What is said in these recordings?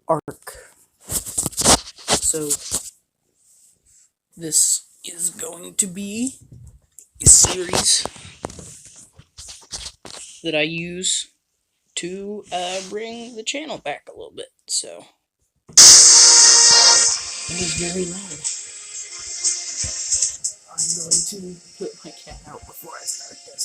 arc. So this is going to be a series that I use to bring the channel back a little bit. So that is very loud. I'm going to put my cat out before I start this.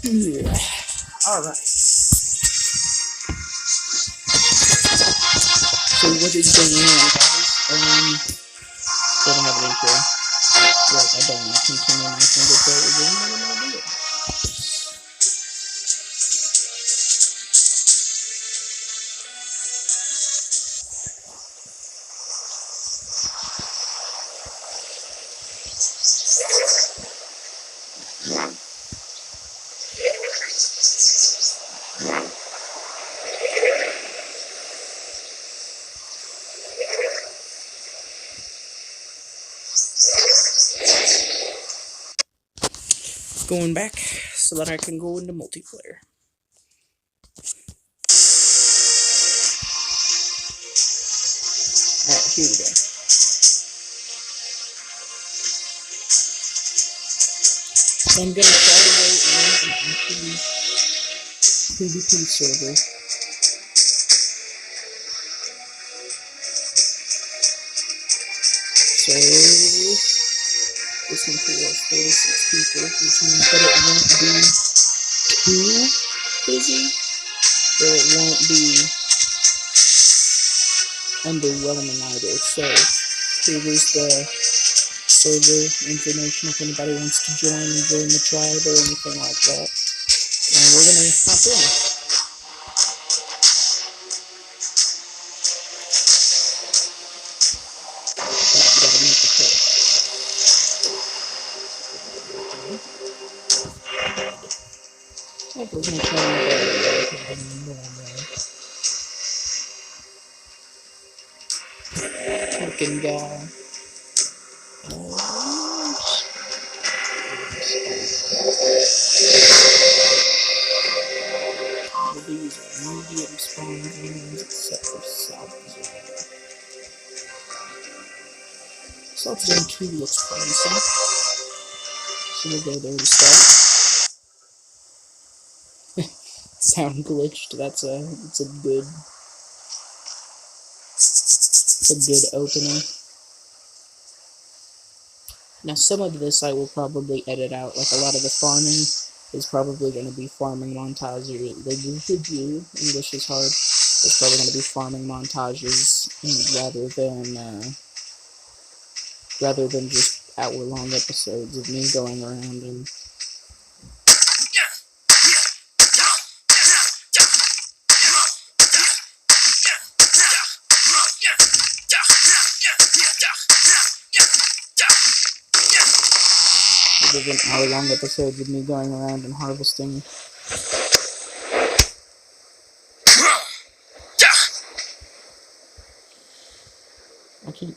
Yeah. Alright. So what is going on, guys? Doesn't have an intro. Right, I don't want to continue my single player game. What am I doing? Going back so that I can go into multiplayer. Alright, here we go. So I'm gonna try to go on an actually PvP server. So this one here has 36 people, which means that it won't be too busy, but it won't be underwhelming either. So here is the server information if anybody wants to join the tribe or anything like that. And we're gonna hop in. Gotta make the call. We're gonna try and get normal looking guy. These are medium spawn zones except for South Zone. South Zone 2 looks promising. So we'll go there to start. Sound glitched. That's a good opening. Now some of this I will probably edit out, like a lot of the farming is probably going to be farming montages. English is hard. It's probably going to be farming montages rather than just hour-long episodes of me going around and hour-long episodes of me going around and harvesting. I can't.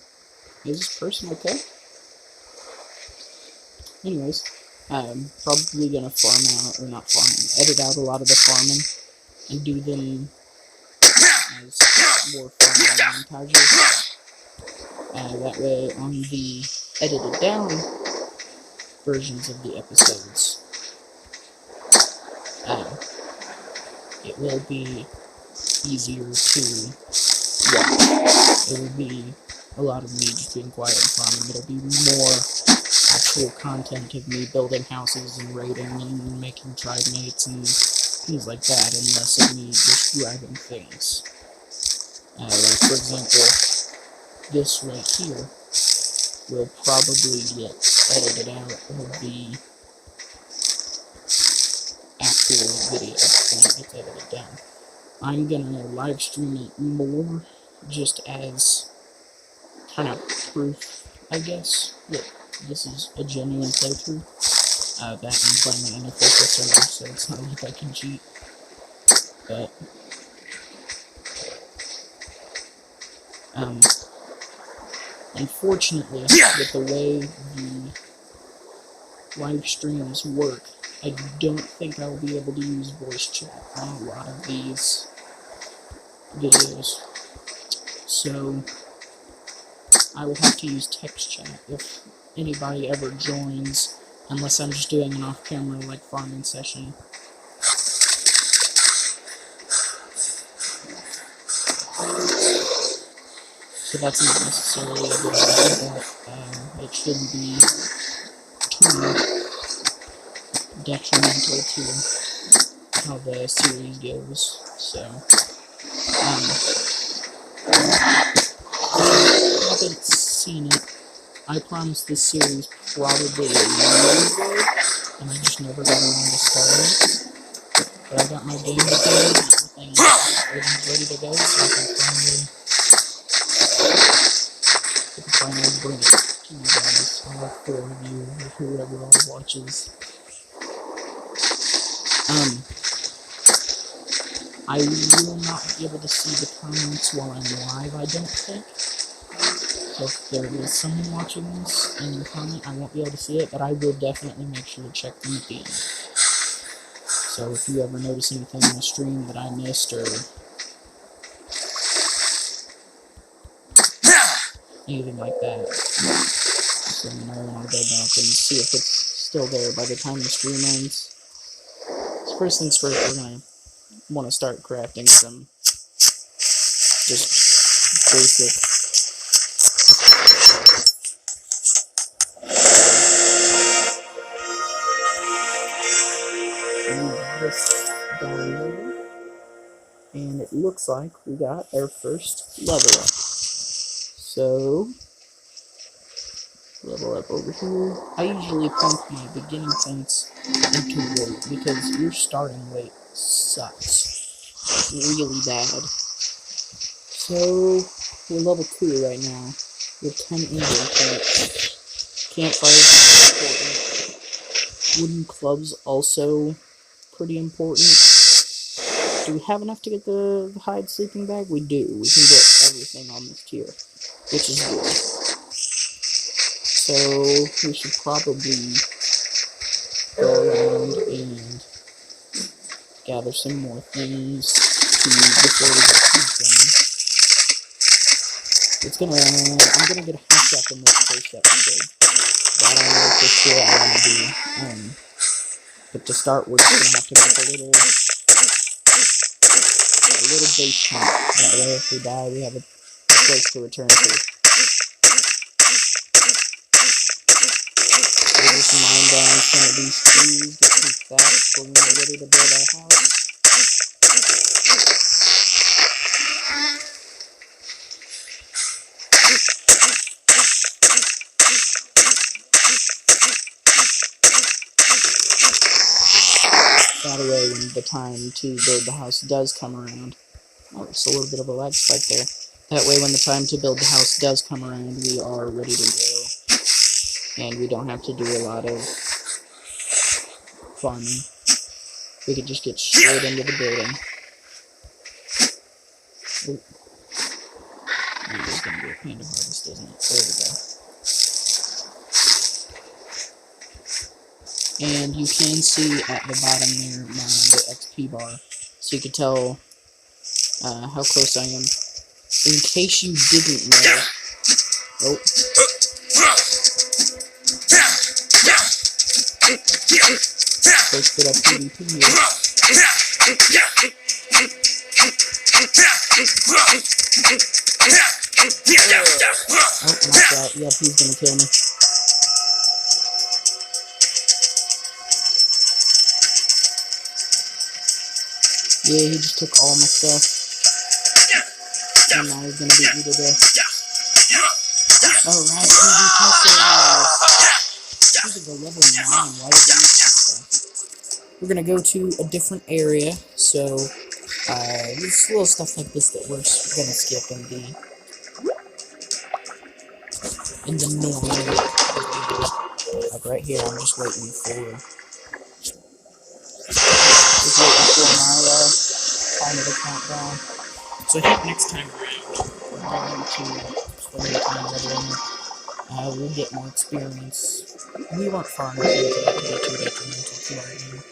Is this person okay? Anyways, I'm probably gonna edit out a lot of the farming and do them as more farming montages. That way, on the edited down versions of the episodes, it will be easier to watch. It will be a lot of me just being quiet and farming. It'll be more actual content of me building houses and raiding and making tribe mates and things like that, and less of me just grabbing things. Like, for example, this right here will probably get edited out of the actual video when it gets edited down. I'm gonna live stream it more just as kind of proof, I guess, that this is a genuine playthrough. That I'm playing an unofficial server, so it's not like I can cheat. But Unfortunately, with the way the live streams work, I don't think I will be able to use voice chat on a lot of these videos. So I will have to use text chat if anybody ever joins, unless I'm just doing an off-camera like farming session. So that's not necessarily a good idea, but it shouldn't be too detrimental to how the series goes. So, if you haven't seen it, I promise this series probably a year ago, and I just never got around to starting it. But I got my game together and everything's ready to go, so I can finally bring it to you guys, all 4 of you, or whoever all watches. I will not be able to see the comments while I'm live, I don't think. So if there is someone watching this and you comment, I won't be able to see it, but I will definitely make sure to check them at the end. So if you ever notice anything on the stream that I missed, or anything like that, just let me know and I'll go back and see if it's still there by the time the stream ends. So first things first, we're going to want to start crafting some just basic this down there, and it looks like we got our first level up. So level up over here. I usually pump my beginning points into weight because your starting weight sucks really bad. So we're level 2 right now. We have 10 injury points. Campfire is important. Wooden clubs also pretty important. Do we have enough to get the hide sleeping bag? We do. We can get everything on this tier, which is good. So we should probably go around and gather some more things to before we get too done. I'm gonna get a hunt up in this first episode. That I know for sure I want to do. But to start, we're just gonna have to make a little base camp. That way, if we die, we have a place to return to. We'll just mine down some of these trees, get some thatch for when we're ready to build our house. That way, when the time to build the house does come around, oh, it's a little bit of a lag spike there. That way, when the time to build the house does come around, we are ready to go, and we don't have to do a lot of farming. We could just get straight into the building. Ooh. This is going to be a pain to harvest, isn't it? There we go. And you can see at the bottom there my XP bar, so you can tell how close I am. In case you didn't know, oh. First bit of PvP here. Oh, not that. Yep, he's gonna kill me. Yeah, he just took all my stuff. And now he's gonna beat me to death. Alright, PvP servers. These are the level 9. Why did we use that stuff? We're gonna go to a different area, so there's little stuff like this that we're gonna skip in the normal. Like right here, I'm just waiting for my timer to count down. So I think next time around, we're going to for me to try and level him up. We'll get more experience. We weren't far enough into that to be too detrimental to our game.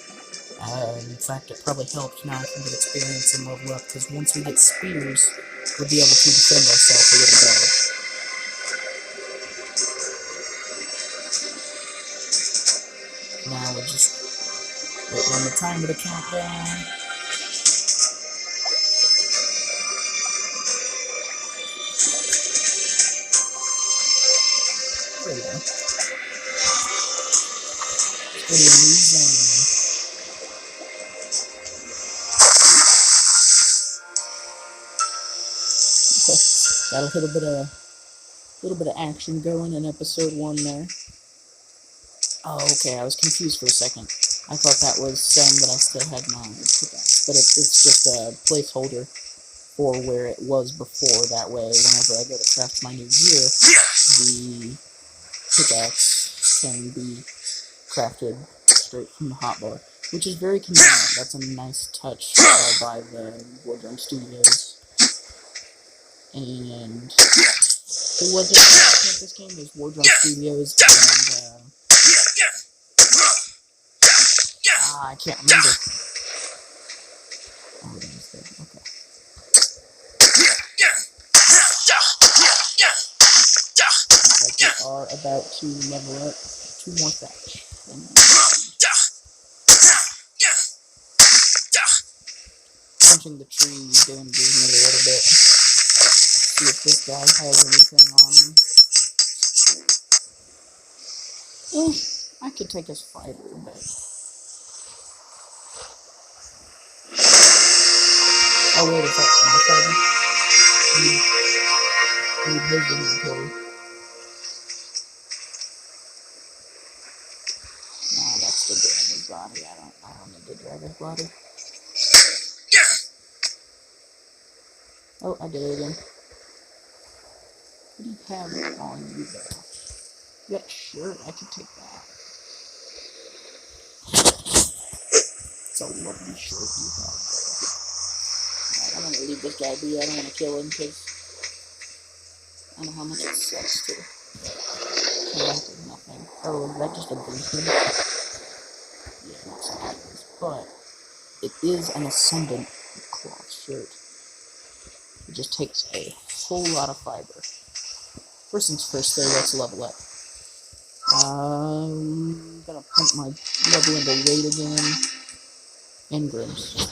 In fact, it probably helped now if we get experience and level up, because once we get spears, we'll be able to defend ourselves a little better. Now we'll just run the timer to count down. There we go. Let's go to a new zone. Got a little bit of action going in episode 1 there. Oh, okay, I was confused for a second. I thought that was saying that I still had my pickaxe, but it's just a placeholder for where it was before. That way, whenever I go to craft my new gear, the pickaxe can be crafted straight from the hotbar, which is very convenient. That's a nice touch by the Wardrum Studios. And who was it that made this game? It was Wardrum Studios and I can't remember. Oh, it was there. Okay. Like we are about to level up 2 more thatch. Punching the tree damages me a little bit. See if this guy has anything on him. I could take his fighter, but... Oh wait, is that my fighter? Need his inventory. Nah, that's the dragon's body. I don't need the dragon's body. Oh, I did it again. What do you have on you there? Yeah, sure, I can take that. It's a lovely shirt you have there. Alright, I'm gonna leave this guy be. I don't want to kill him because I don't know how much it sucks to come back with nothing. Oh, is that just a briefing? Yeah, that's not like this. But it is an Ascendant cloth shirt. It just takes a whole lot of fiber. First things first, though, let's level up. I'm gonna pump my level into weight again. Engrams.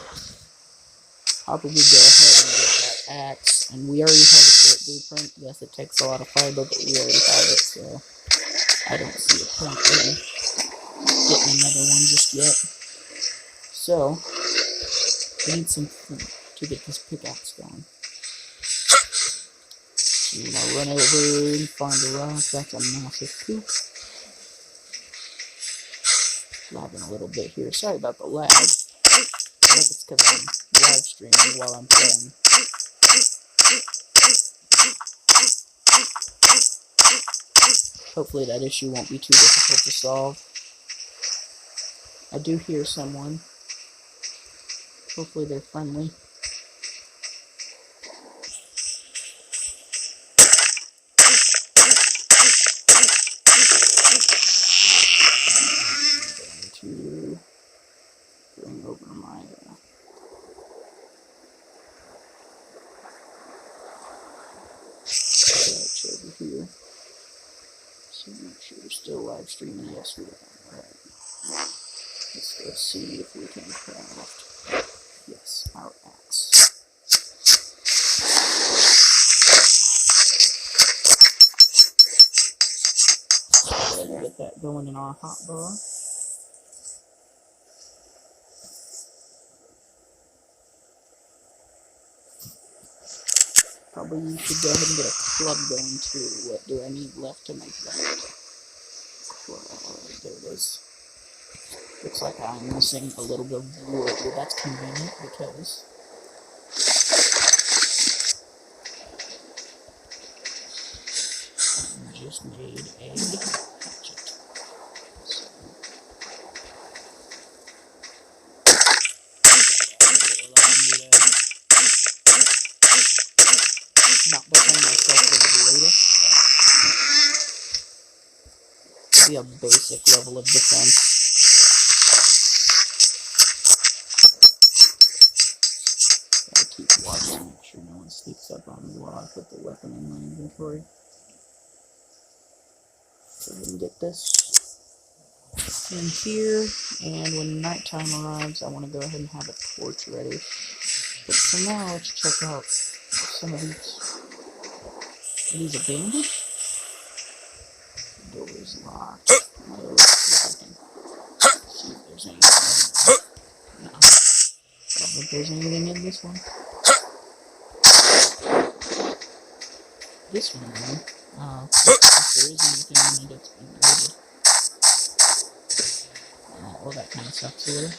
Probably go ahead and get that axe. And we already have a short blueprint. Yes, it takes a lot of fiber, but we already have it, so I don't see a point in getting another one just yet. So, we need some flint to get this pickaxe going. So, I'm gonna run over and find a rock. That's a massive poop. Lagging a little bit here. Sorry about the lag. I think it's because I'm live streaming while I'm playing. Hopefully that issue won't be too difficult to solve. I do hear someone. Hopefully they're friendly. I'm going to bring over my couch over here. So make sure we're still live streaming. Yes, we are. Alright. Let's go see if we can craft. Yes, our axe. Go ahead and get that going in our hotbar. Probably should go ahead and get a club going too. What do I need left to make that? There it is. Looks like I'm missing a little bit of wood. Well, that's convenient because I just made a hatchet. So, allow me to not defend myself with the greatest. be a basic level of defense. Gotta keep watching, make sure no one sneaks up on me while I put the weapon in my inventory. So we can get this in here, and when nighttime arrives, I want to go ahead and have a torch ready. But for now, let's check out some of these. Are these abandoned? The door is locked. Let's see if I can see if there's anything in there. No. I don't think there's anything in this one. This one, though. If there is anything in it, it's been raided. Well, that kind of sucks a little.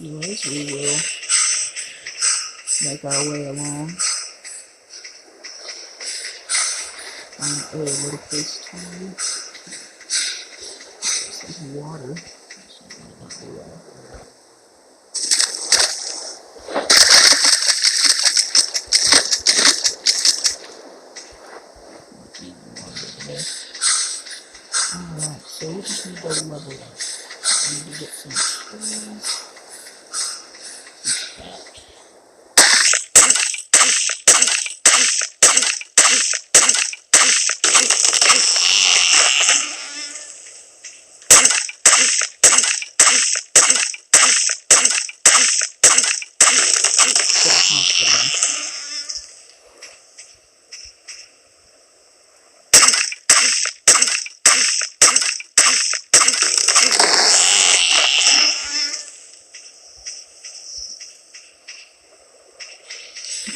Anyways, we will make our way along. Find a little place to some water. So might not do well. Alright, so we just need to level up. We need to get some trees.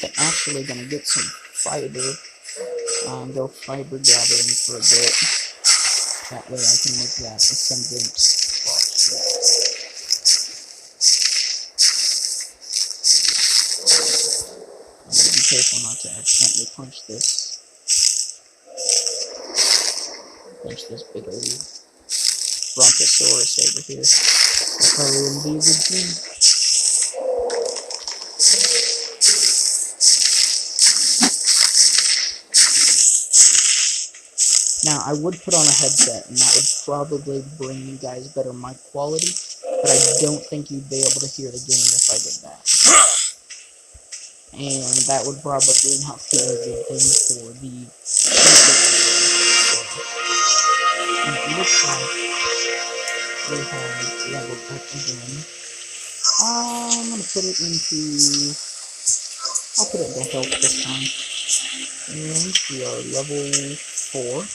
I'm actually gonna get some fiber, go fiber gathering for a bit. That way I can make that a semblance box. I'm gonna be careful not to accidentally punch this big old brontosaurus over here. That probably wouldn't be a good thing. Now, I would put on a headset, and that would probably bring you guys better mic quality, but I don't think you'd be able to hear the game if I did that. And that would probably not be a good thing for the and it looks like we have leveled up again. I'm going to put it into... I'll put it into health this time. And we are level 4.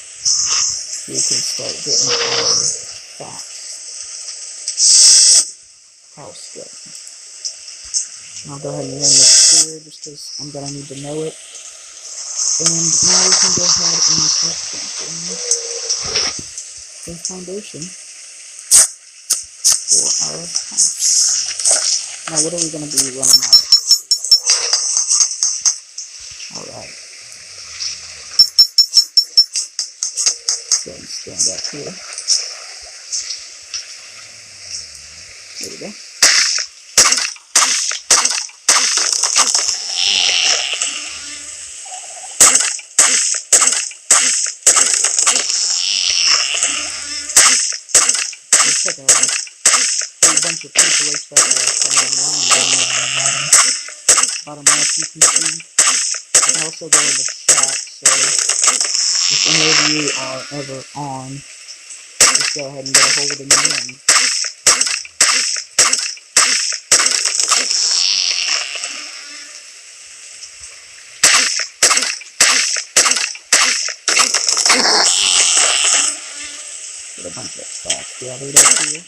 We can start getting our fat house going. I'll go ahead and run this here just because I'm going to need to know it. And now we can go ahead and start the foundation for our house. Now what are we going to be running out of? Alright. Go ahead and stand up here. There we go. Let's check out a bunch of people that are standing around down there on the bottom left, you can see. You can also go in the chat, so if any of you are ever on, just go ahead and get a hold of me and get a bunch of stacks gathered up here.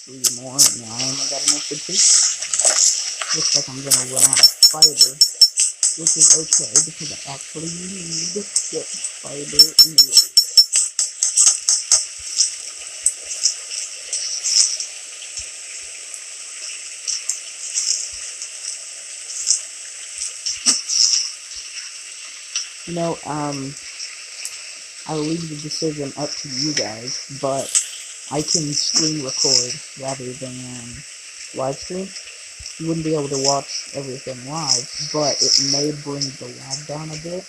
Three more, and now I only got enough for 2. Looks like I'm gonna run out of fiber, which is okay because I actually need to get fiber in the area. You know, I'll leave the decision up to you guys, but I can screen record rather than live stream. You wouldn't be able to watch everything live, but it may bring the lag down a bit,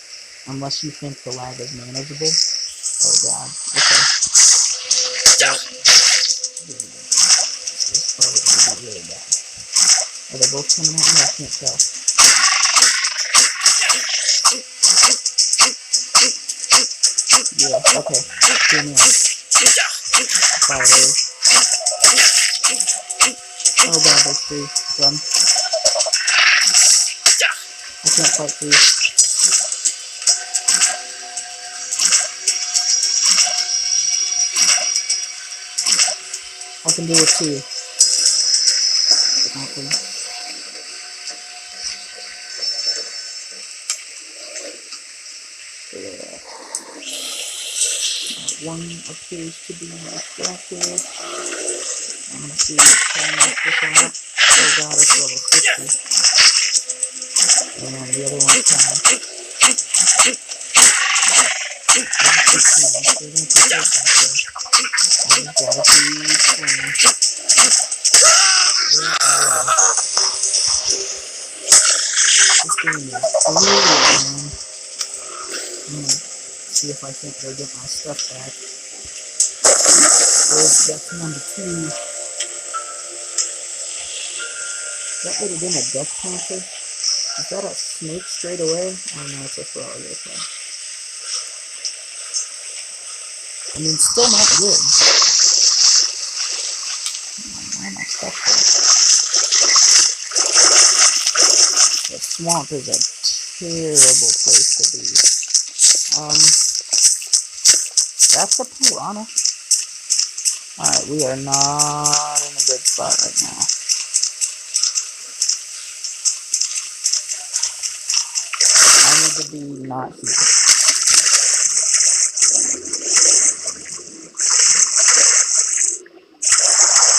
unless you think the lag is manageable. Oh god, okay. Yep. This is probably going to be really bad. Are they both coming at me? I can't tell. Yeah, okay. Hear me out. Fire. Oh god, there's three. Run. I can't fight three. I can do it too. Exactly. Yeah. One appears to be distracted. I'm gonna see how I knock this one out. Oh god, it's level 60. And the other one's kind of... They're gonna keep taking so I just gotta keep swinging. This game is brutal, man. I'm gonna see if I can't go get my stuff back. There's death number 2. That would have been a death panther. Is that a snake straight away? Oh no, it's a frog, okay. I mean, still not good. Why am I stuck there? The swamp is a terrible place to be. That's a piranha. Alright, we are not in a good spot right now. I need to be not here.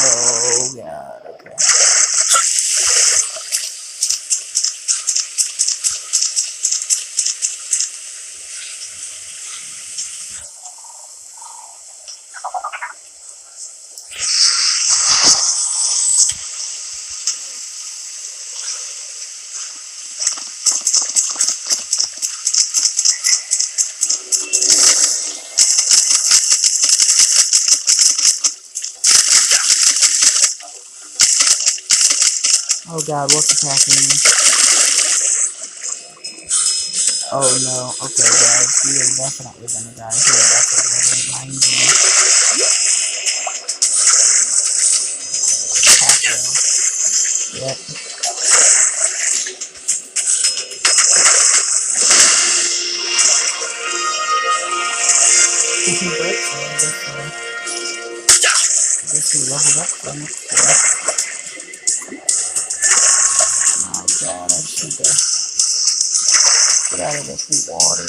Oh, God, okay. Oh god, what's attacking me? Oh no, okay guys, we are definitely gonna die here. That's a level 90. Yep. If he breaks, so I guess he leveled up from it, so. Oh god, I just need to get out of this water.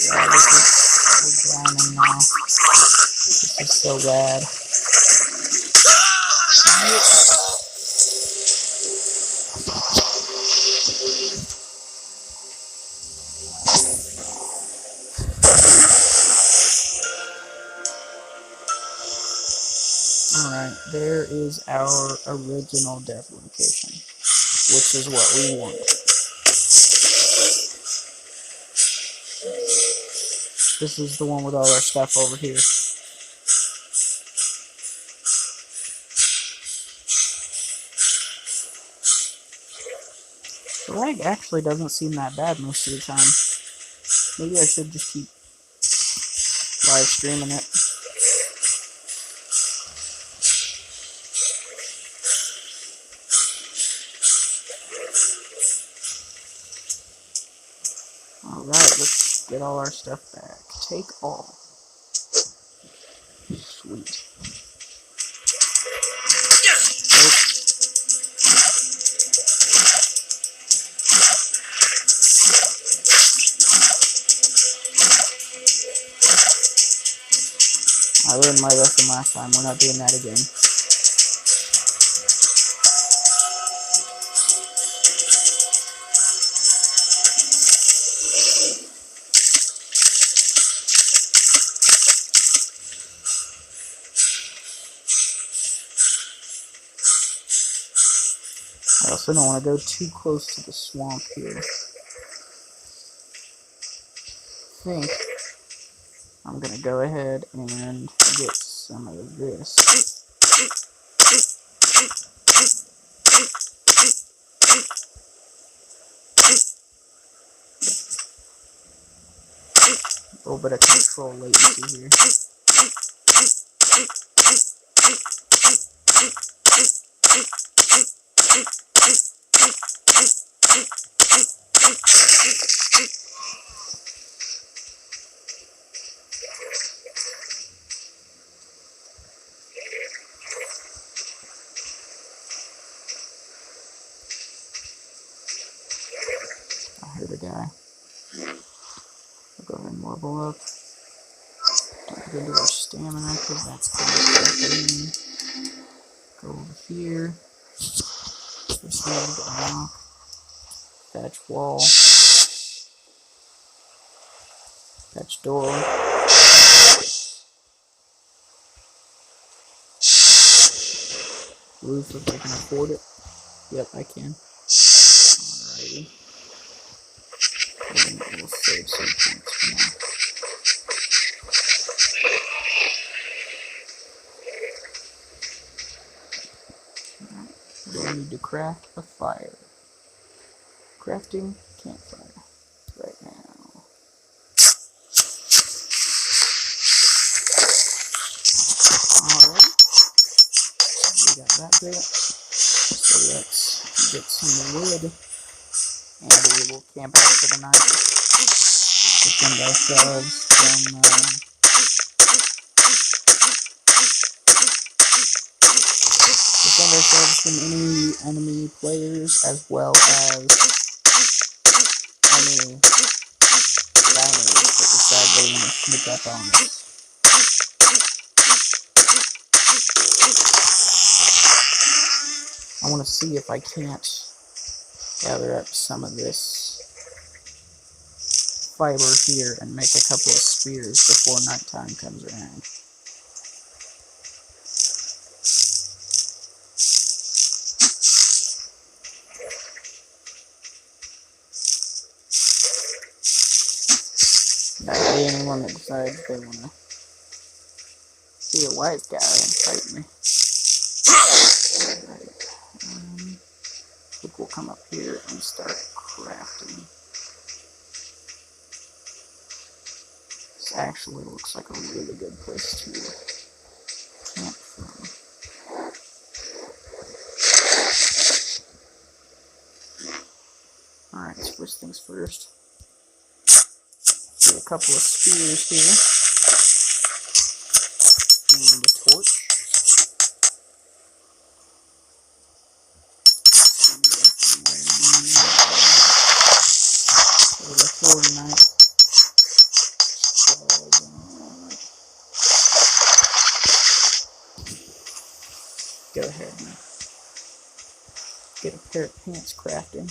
Yeah, we're drowning now. This is so bad. Alright, there is our original death location, which is what we want. This is the one with all our stuff over here. The lag actually doesn't seem that bad most of the time. Maybe I should just keep live streaming it. Alright, let's get all our stuff back. Take all. Sweet. Nope. I learned my lesson last time. We're not doing that again. I also don't want to go too close to the swamp here. I think I'm going to go ahead and get some of this. A little bit of control latency here. I heard a guy. I'll go ahead and level up. Don't get into our stamina because that's kind of go over here. Proceed, unlock. Fetch wall. Fetch door. Roof if I can afford it. Yep, I can. Alrighty. And we'll save some points for now. Alright. We need to craft a fire. Crafting campfire. Right now. Alright. We got that bit. So let's get some wood. And we will camp out for the night. Defend ourselves from any enemy players, as well as any diners that decide they want to sneak up on us. I want to see if I can't gather up some of this fiber here and make a couple of spears before nighttime comes around. Not be anyone that decides they want to be a wise guy and fight me. Alright. I think we'll come up here and start crafting. This actually looks like a really good place to camp from. Alright, first things first. Get a couple of spears here. And a torch. Go ahead and get a pair of pants crafting.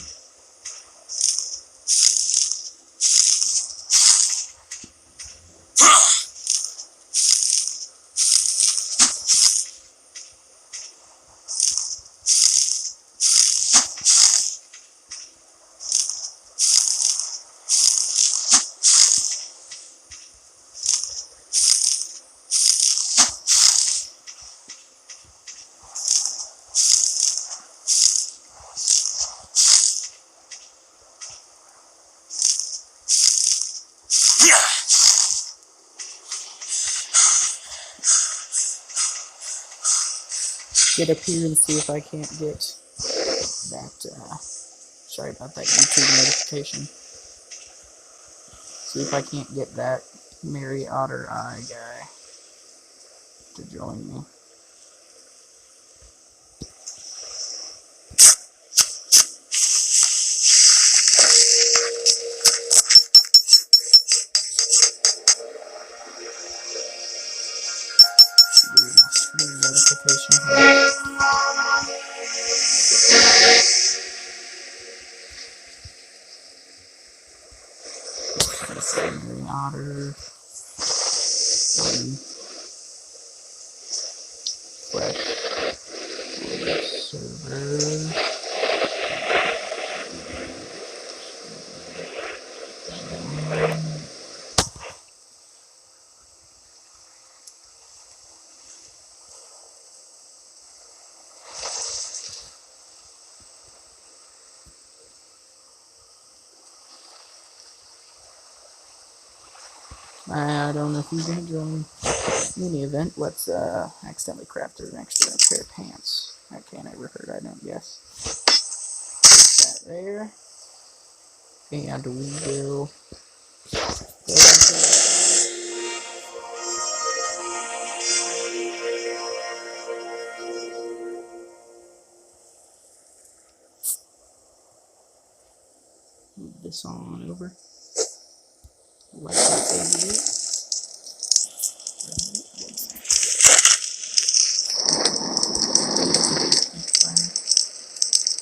Get up here and see if I can't get that, sorry about that YouTube notification. See if I can't get that Merry Otter Eye guy to join me. Notification here. Merry Otter. Fresh server. I don't know if he's gonna join. In any event, let's accidentally craft an extra pair of pants. That can't ever hurt, I don't guess. Put that there. And we will go into move this on over. Like that over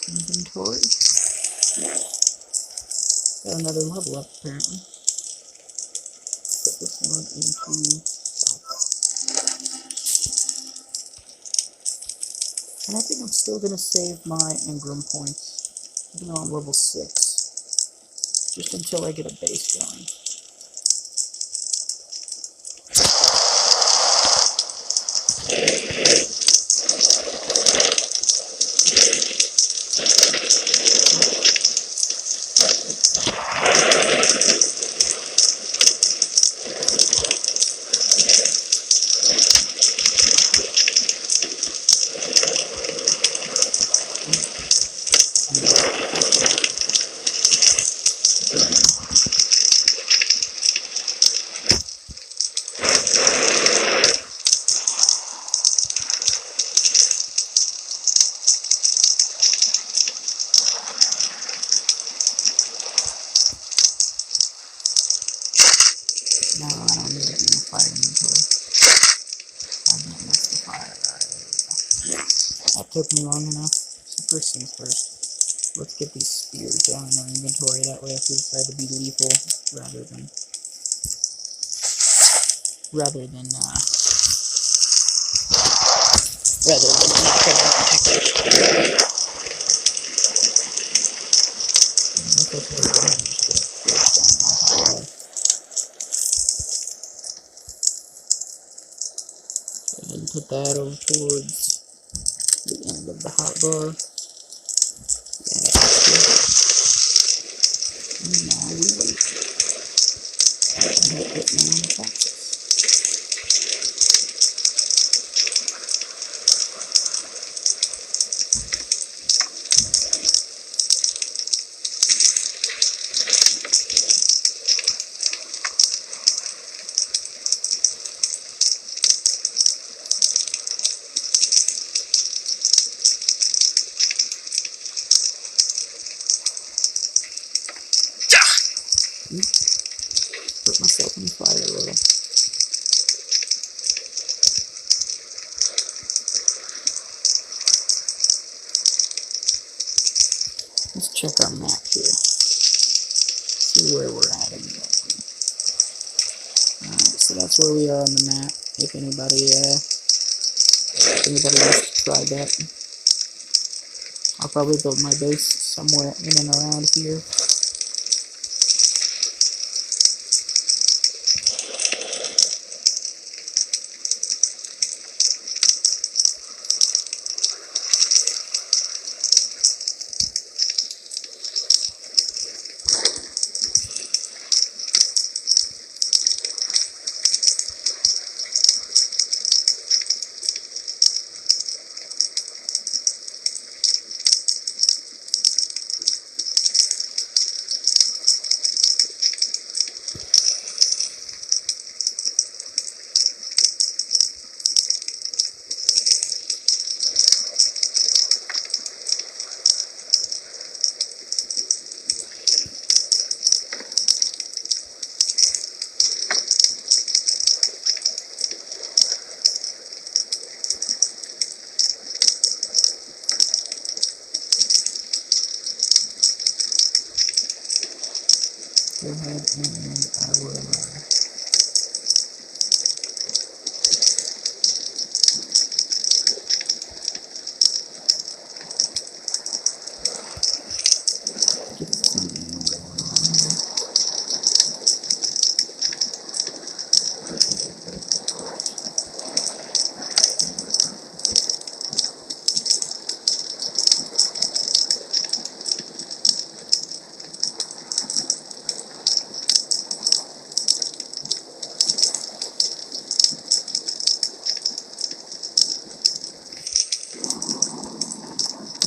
inventory. Got another level up apparently. Put this one into and I think I'm still gonna save my engram points, even though I'm level 6. Just until I get a base going. No, I don't need to be in fire inventory. I don't miss the fire. Alright, there we go. That took me long enough. So first things first, let's get these spears down in our inventory. That way if we decide to be lethal rather than not and put that over towards the end of the hotbar. And now we wait. And hope that no one attacks us. Put myself in fire a little. Let's check our map here. See where we're at exactly. Alright, so that's where we are on the map. If anybody wants to try that. I'll probably build my base somewhere in and around here. Go ahead and I will get some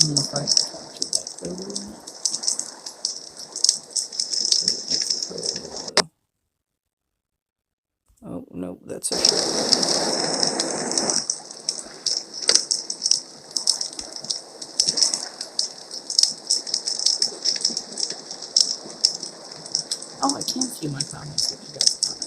don't know if I captured that photo or not. Oh, no, that's a shadow. Oh, I can see my comments if you guys comment.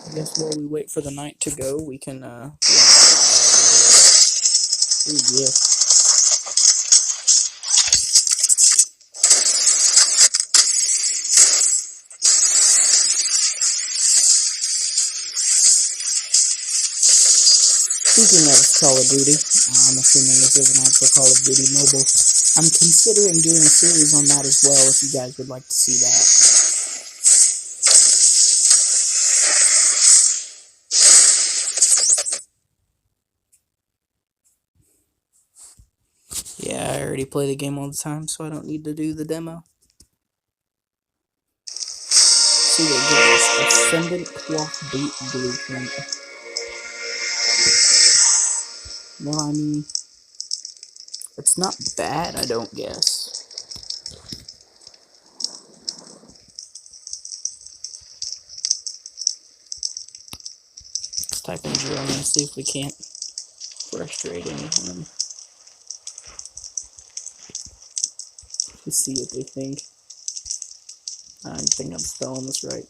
I guess while we wait for the night to go, we can, ooh, yeah. Speaking of Call of Duty, I'm assuming this is an ad for Call of Duty Mobile. I'm considering doing a series on that as well, if you guys would like to see that. Yeah, I already play the game all the time, so I don't need to do the demo. So yeah, give us Ascendant Cloth Boot Blueprint. No, I mean, it's not bad, I don't guess. Let's type in drone and see if we can't frustrate anyone. Just see what they think. I think I'm spelling this right.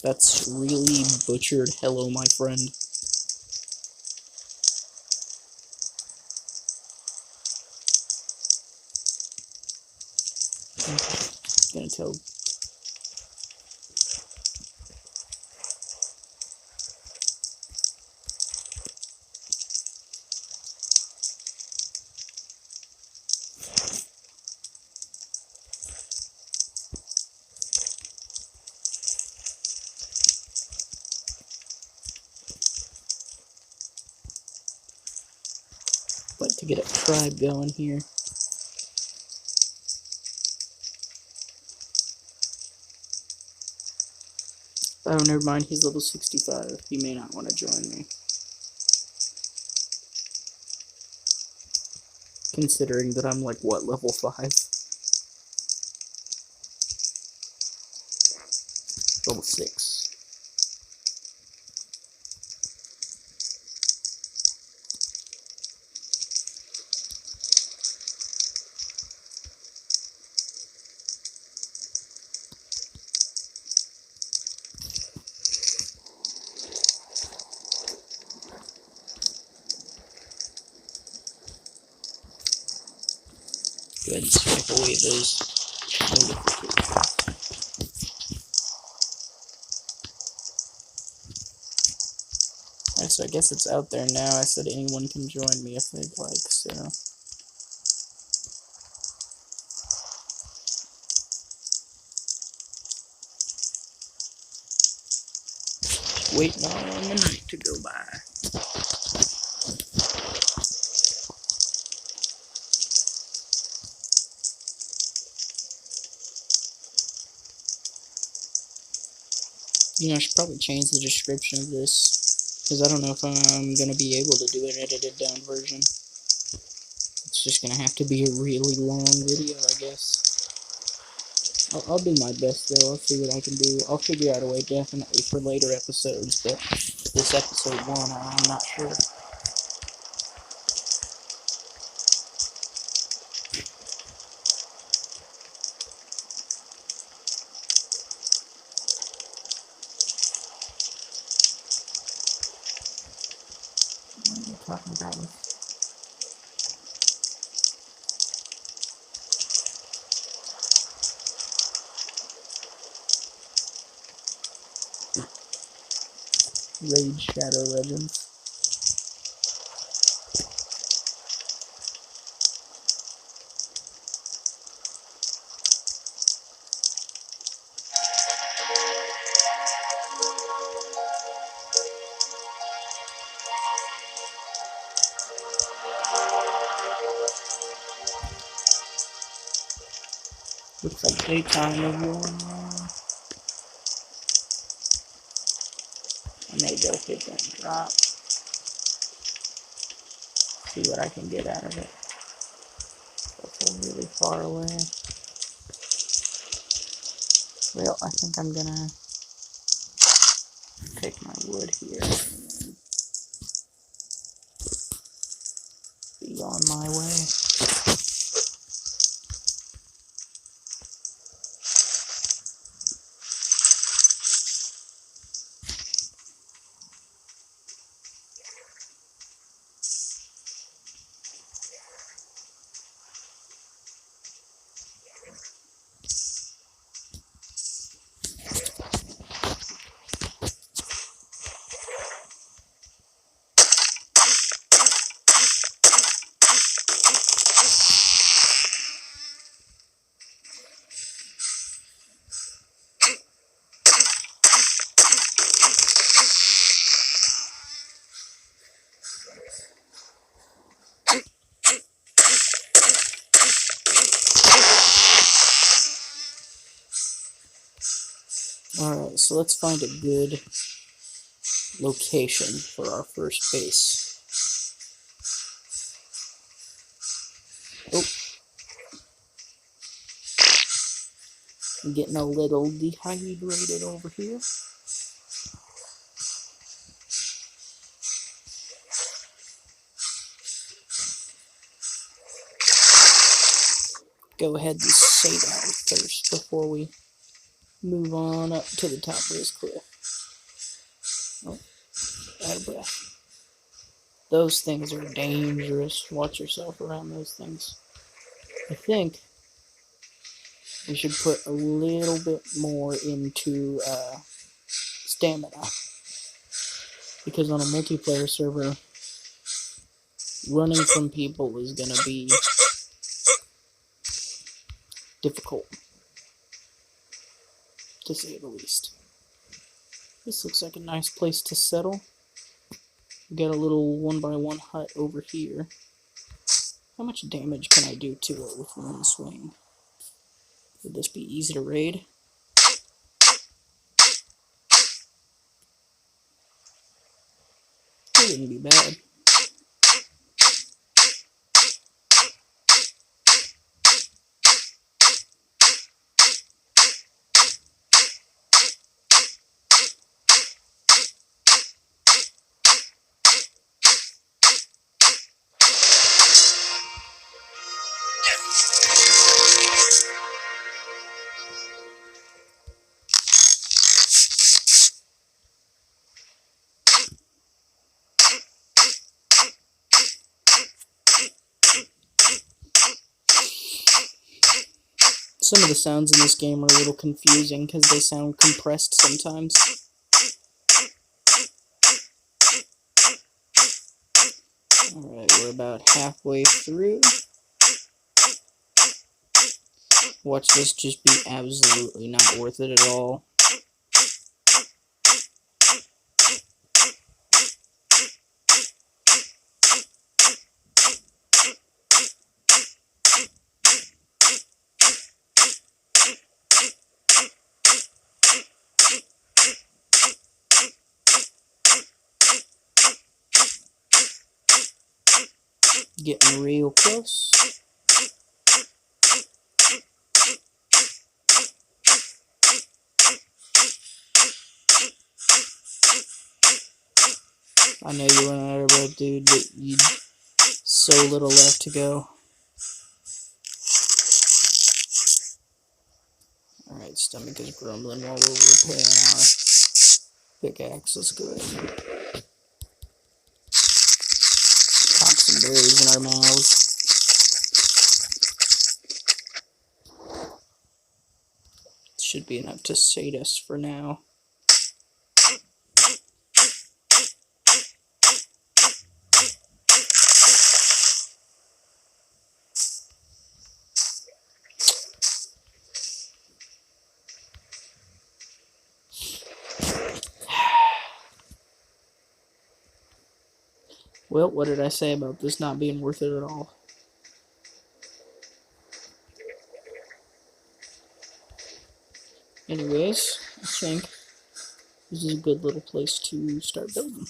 That's really butchered hello, my friend. I'm gonna tell. Like to get a tribe going here. Oh, never mind, he's level 65. He may not want to join me. Considering that I'm like, what, level 5? Level 6. Go ahead and strip away those notifications. Alright, so I guess it's out there now. I said anyone can join me if they'd like, so. Waiting on the night to go by. You know, I should probably change the description of this, because I don't know if I'm going to be able to do an edited down version. It's just going to have to be a really long video, I guess. I'll do my best, though. I'll see what I can do. I'll figure out a way, definitely, for later episodes, but this episode 1, I'm not sure. What are you talking about? Raid Shadow Legends. Looks like daytime is rolling on. I may go hit that drop. See what I can get out of it. That's really far away. Well, I think I'm gonna take my wood here and be on my way. Alright, so let's find a good location for our first base. Oh. I'm getting a little dehydrated over here. Go ahead and say that first before we move on up to the top of this cliff. Oh, out of breath. Those things are dangerous. Watch yourself around those things. I think we should put a little bit more into stamina. Because on a multiplayer server, running from people is going to be difficult, to say the least. This looks like a nice place to settle. We got a little 1x1 hut over here. How much damage can I do to it with one swing? Would this be easy to raid? It wouldn't be bad. Some of the sounds in this game are a little confusing because they sound compressed sometimes. Alright, we're about halfway through. Watch this just be absolutely not worth it at all. Getting real close. I know you're running out of breath, dude, but you so little left to go. Alright, stomach is grumbling while we're repairing our pickaxe. Let's go ahead and pop some berries in our mouths. Should be enough to sate us for now. Well, what did I say about this not being worth it at all? anyways, I think this is a good little place to start building.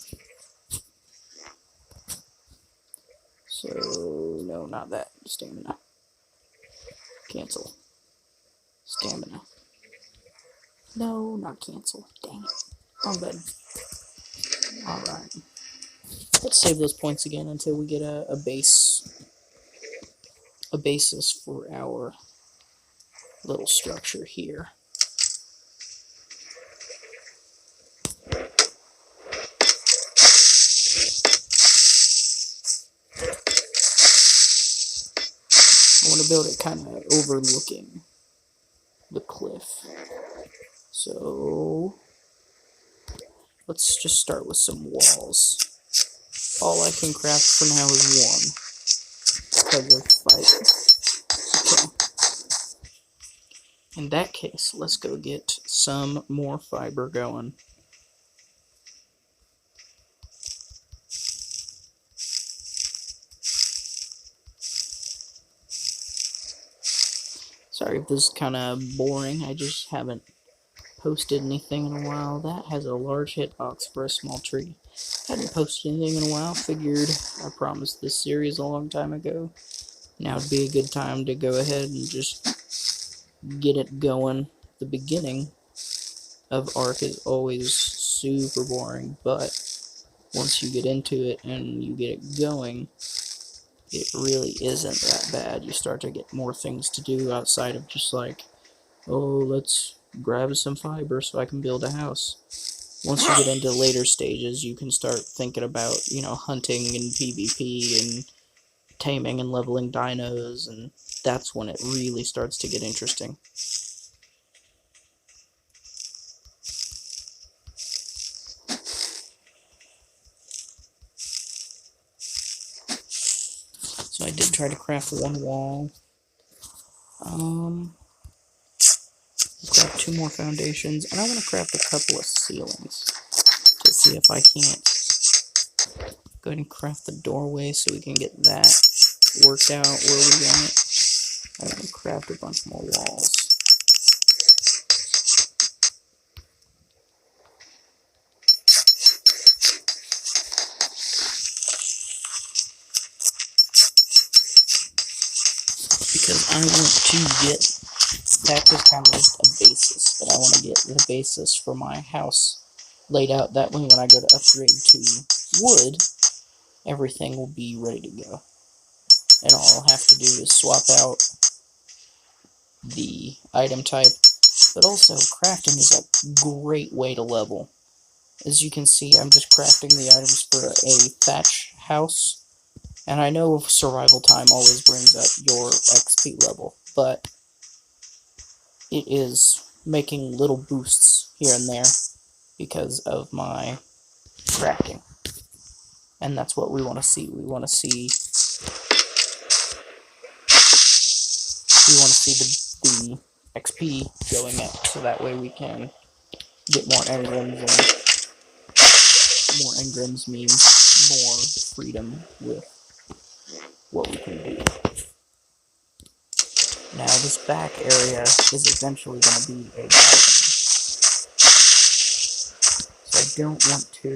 So, no, not that. Stamina. Cancel. Stamina. No, not cancel. Dang it. Wrong button. Alright. Let's save those points again until we get a basis for our little structure here. I want to build it kind of overlooking the cliff. So let's just start with some walls. All I can craft for now is one because of fight. Okay. In that case, let's go get some more fiber going. Sorry if this is kind of boring, I just haven't posted anything in a while. That has a large hitbox for a small tree. Hadn't posted anything in a while, figured I promised this series a long time ago. Now would be a good time to go ahead and just get it going. The beginning of Ark is always super boring, but once you get into it and you get it going, it really isn't that bad. You start to get more things to do outside of just like, oh, let's grab some fiber so I can build a house. Once you get into later stages, you can start thinking about, you know, hunting and PvP and taming and leveling dinos, and that's when it really starts to get interesting. So I did try to craft one wall. Craft 2 more foundations, and I want to craft a couple of ceilings to see if I can't go ahead and craft the doorway so we can get that worked out where we want it. I'm going to craft a bunch more walls. Because I want to get, that was kind of just a basis, but I want to get the basis for my house laid out. That way when I go to upgrade to wood, everything will be ready to go. And all I'll have to do is swap out the item type, but also crafting is a great way to level. As you can see, I'm just crafting the items for a thatch house, and I know survival time always brings up your XP level, but it is making little boosts here and there because of my crafting. And that's what we want to see. We want to see the XP going up, so that way we can get more engrams, and more engrams means more freedom with what we can do. Now this back area is eventually going to be a balcony, so I don't want to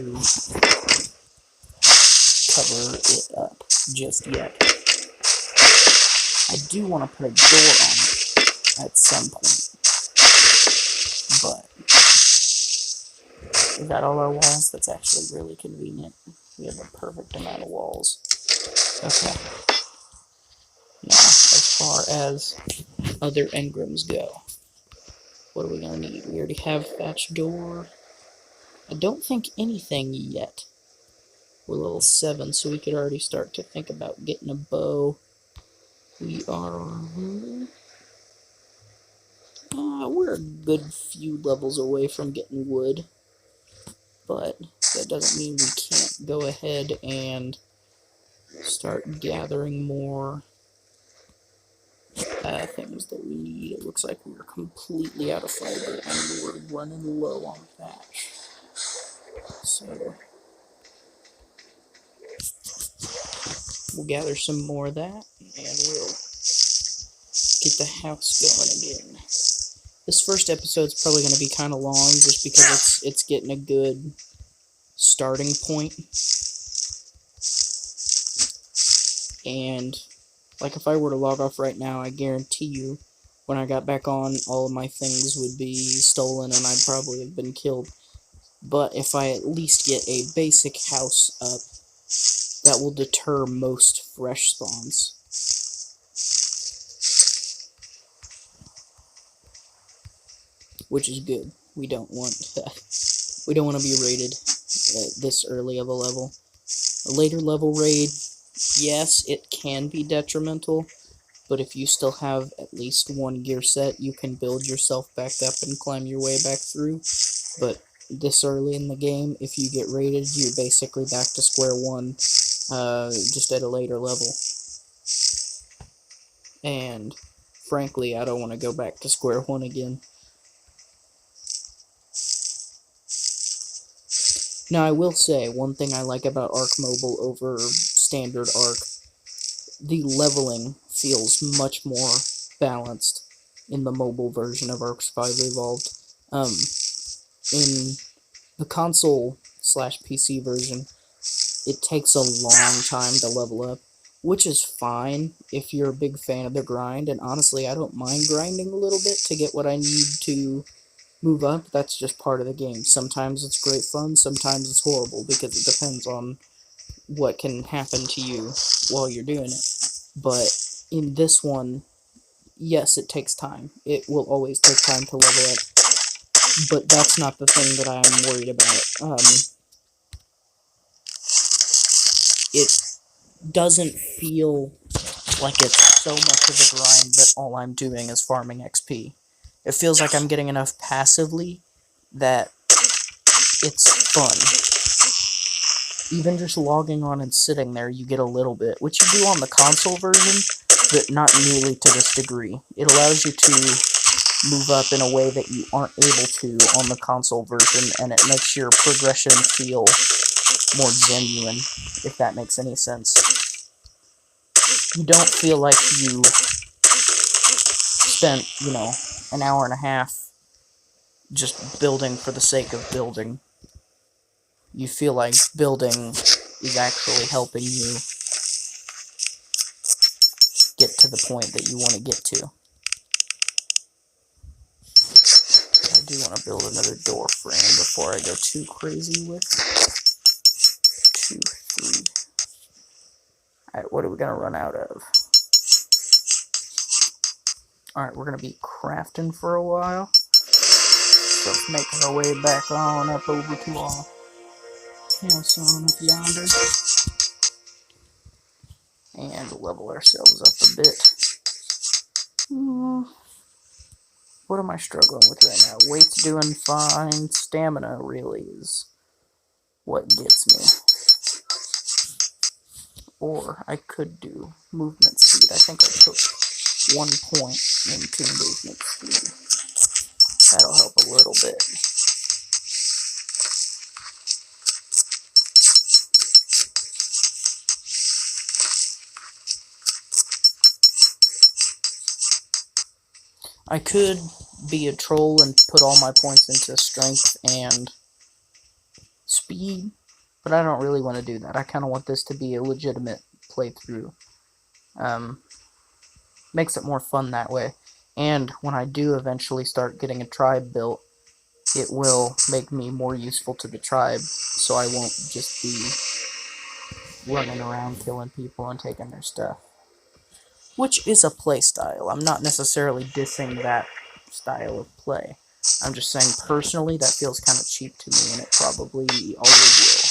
cover it up just yet. I do want to put a door on it at some point, but is that all our walls? That's actually really convenient. We have a perfect amount of walls. Okay. Now, as far as other engrams go, what are we going to need? We already have thatch door. I don't think anything yet. We're level 7, so we could already start to think about getting a bow. We are... we're a good few levels away from getting wood, but that doesn't mean we can't go ahead and start gathering more things that we need. It looks like we're completely out of fiber and we're running low on thatch. So we'll gather some more of that and we'll get the house going again. This first episode's probably going to be kind of long, just because it's getting a good starting point. And, like, if I were to log off right now, I guarantee you, when I got back on, all of my things would be stolen, and I'd probably have been killed. But if I at least get a basic house up, that will deter most fresh spawns. Which is good. We don't want we don't want to be raided at this early of a level. A later level raid, yes, it can be detrimental, but if you still have at least one gear set, you can build yourself back up and climb your way back through. But this early in the game, if you get raided, you're basically back to square one, just at a later level. And frankly, I don't want to go back to square one again. Now, I will say, one thing I like about Ark Mobile over standard Ark, the leveling feels much more balanced in the mobile version of Ark Survival Evolved. In the console/PC version, it takes a long time to level up, which is fine if you're a big fan of the grind, and honestly, I don't mind grinding a little bit to get what I need to move up. That's just part of the game. Sometimes it's great fun, sometimes it's horrible, because it depends on what can happen to you while you're doing it. But in this one, yes, it takes time. It will always take time to level up, but that's not the thing that I'm worried about. It doesn't feel like it's so much of a grind that all I'm doing is farming XP. It feels like I'm getting enough passively that it's fun. Even just logging on and sitting there, you get a little bit, which you do on the console version, but not nearly to this degree. It allows you to move up in a way that you aren't able to on the console version, and it makes your progression feel more genuine, if that makes any sense. You don't feel like you spent, an hour and a half just building for the sake of building. You feel like building is actually helping you get to the point that you want to get to. I do want to build another door frame before I go too crazy with 2, 3. Alright, what are we going to run out of? Alright, we're going to be crafting for a while. So let's make our way back on up over to our house on up yonder. And level ourselves up a bit. What am I struggling with right now? Weight's doing fine. Stamina really is what gets me. Or I could do movement speed. I think I took 1 point into movement speed. That'll help a little bit. I could be a troll and put all my points into strength and speed, but I don't really want to do that. I kind of want this to be a legitimate playthrough. Makes it more fun that way. And when I do eventually start getting a tribe built, it will make me more useful to the tribe, so I won't just be running around killing people and taking their stuff. Which is a play style. I'm not necessarily dissing that style of play. I'm just saying, personally, that feels kind of cheap to me, and it probably always will.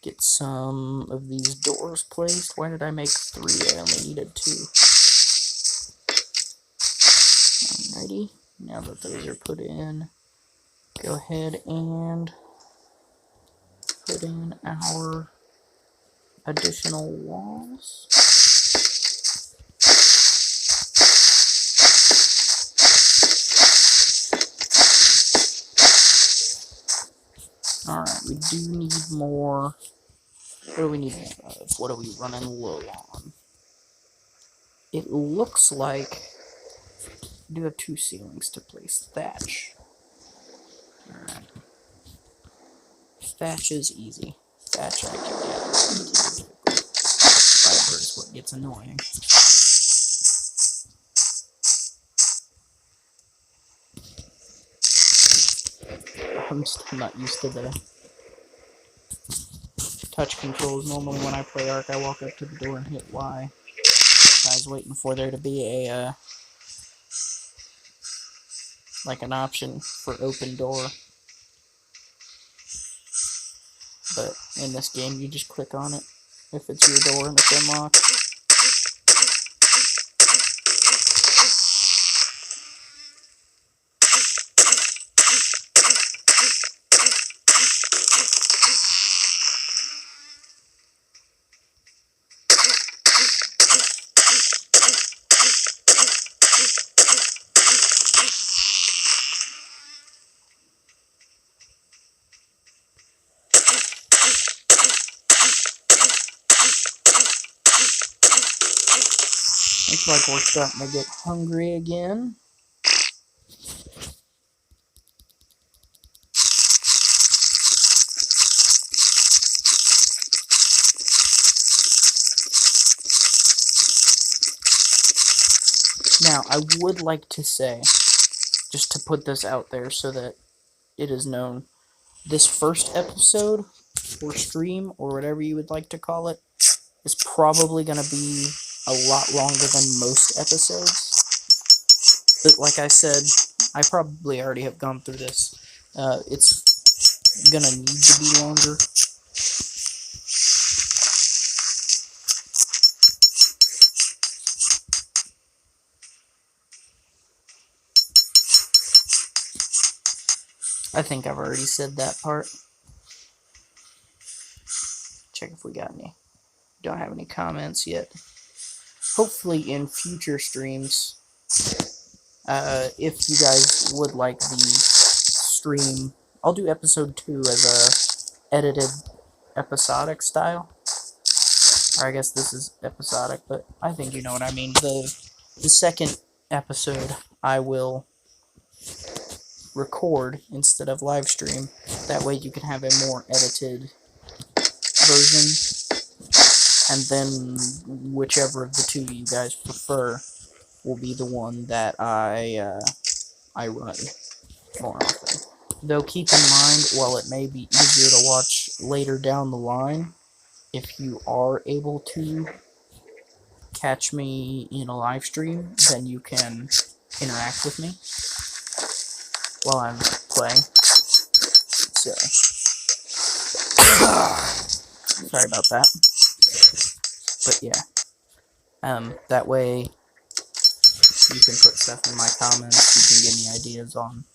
Get some of these doors placed. Why did I make 3? I only needed 2. Alrighty. Now that those are put in, go ahead and put in our additional walls. Alright, we do need more. What do we need more of? What are we running low on? It looks like I do have 2 ceilings to place thatch. Alright. Thatch is easy. Thatch I can get. Fiber is what gets annoying. I'm still not used to the touch controls. Normally when I play Ark, I walk up to the door and hit Y. I was waiting for there to be a, like an option for open door. But in this game, you just click on it if it's your door and it's unlocked. Looks like we're starting to get hungry again. Now, I would like to say, just to put this out there so that it is known, this first episode, or stream, or whatever you would like to call it, is probably going to be a lot longer than most episodes. But like I said, I probably already have gone through this. It's going to need to be longer. I think I've already said that part. Check if we got any. Don't have any comments yet. Hopefully in future streams, if you guys would like the stream, I'll do episode 2 as a edited episodic style. Or I guess this is episodic, but I think you know what I mean. The second episode I will record instead of live stream. That way you can have a more edited version. And then whichever of the two you guys prefer will be the one that I run more often. Though keep in mind, while it may be easier to watch later down the line, if you are able to catch me in a live stream, then you can interact with me while I'm playing. So, sorry about that. But yeah, that way you can put stuff in my comments, you can give me ideas on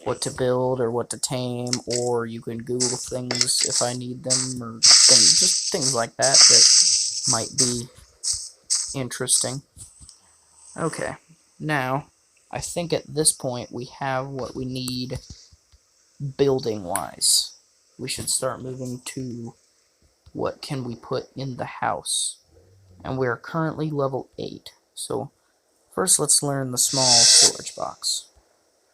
what to build or what to tame, or you can Google things if I need them, or things, just things like that that might be interesting. Okay, now, I think at this point we have what we need building-wise. We should start moving to what can we put in the house. And we are currently level 8, so first let's learn the small storage box.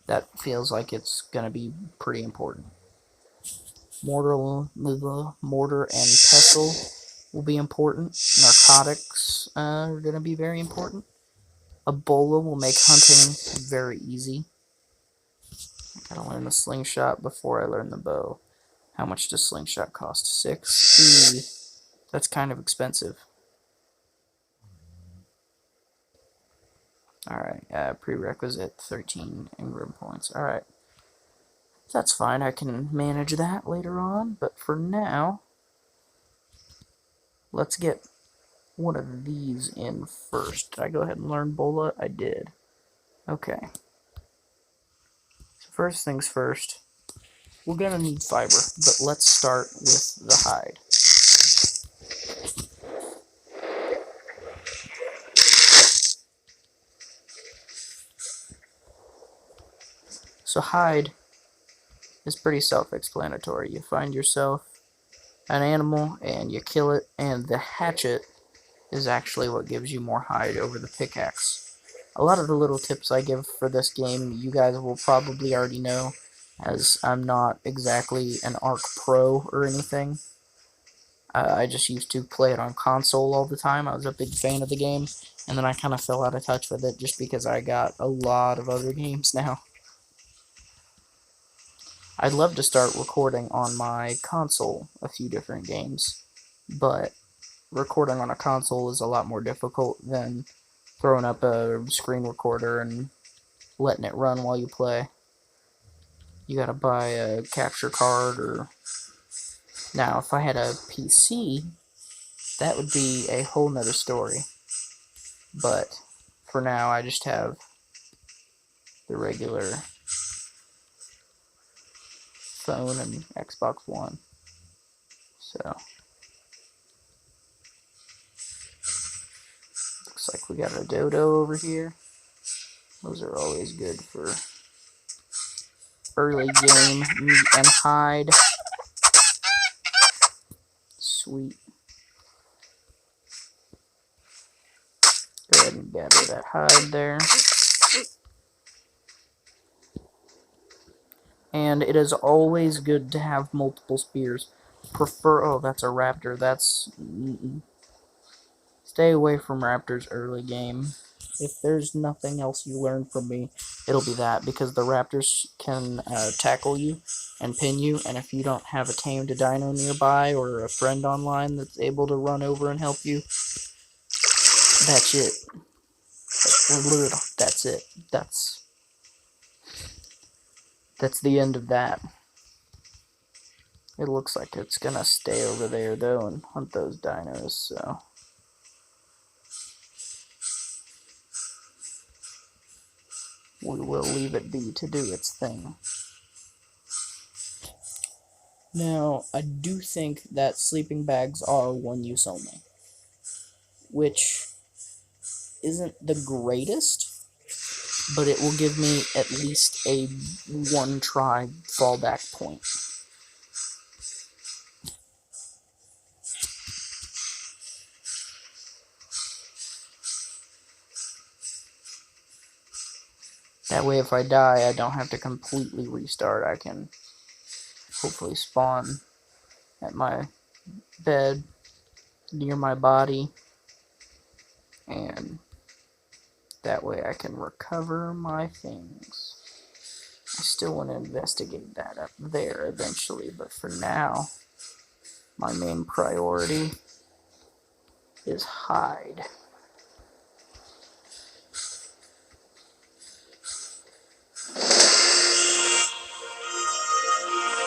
That feels like it's going to be pretty important. Mortar and pestle will be important. Narcotics are going to be very important. Ebola will make hunting very easy. I gotta learn the slingshot before I learn the bow. How much does slingshot cost? 6? Ooh, that's kind of expensive. Alright, prerequisite 13 Ingram points. Alright. That's fine, I can manage that later on, but for now, let's get one of these in first. Did I go ahead and learn Bola? I did. Okay. So first things first, we're gonna need fiber, but let's start with the hide. So hide is pretty self-explanatory. You find yourself an animal and you kill it, and the hatchet is actually what gives you more hide over the pickaxe. A lot of the little tips I give for this game, you guys will probably already know, as I'm not exactly an Arc Pro or anything. I just used to play it on console all the time. I was a big fan of the game, and then I kind of fell out of touch with it just because I got a lot of other games now. I'd love to start recording on my console a few different games, but recording on a console is a lot more difficult than throwing up a screen recorder and letting it run while you play. You gotta buy a capture card, or... Now, if I had a PC, that would be a whole nother story. But for now, I just have the regular phone and Xbox One. So, looks like we got a dodo over here. Those are always good for early game meat and hide. Sweet. Go ahead and gather that hide there. And it is always good to have multiple spears. Oh, that's a raptor. That's... Stay away from raptors early game. If there's nothing else you learn from me, it'll be that, because the raptors can tackle you and pin you, and if you don't have a tamed dino nearby or a friend online that's able to run over and help you, that's it. That's it. That's the end of that. It looks like it's gonna stay over there, though, and hunt those dinos, so... we will leave it be to do its thing. Now, I do think that sleeping bags are one use only, which isn't the greatest, but it will give me at least a one try fallback point. That way, if I die, I don't have to completely restart. I can hopefully spawn at my bed near my body, and that way I can recover my things. I still want to investigate that up there eventually, but for now, my main priority is hide.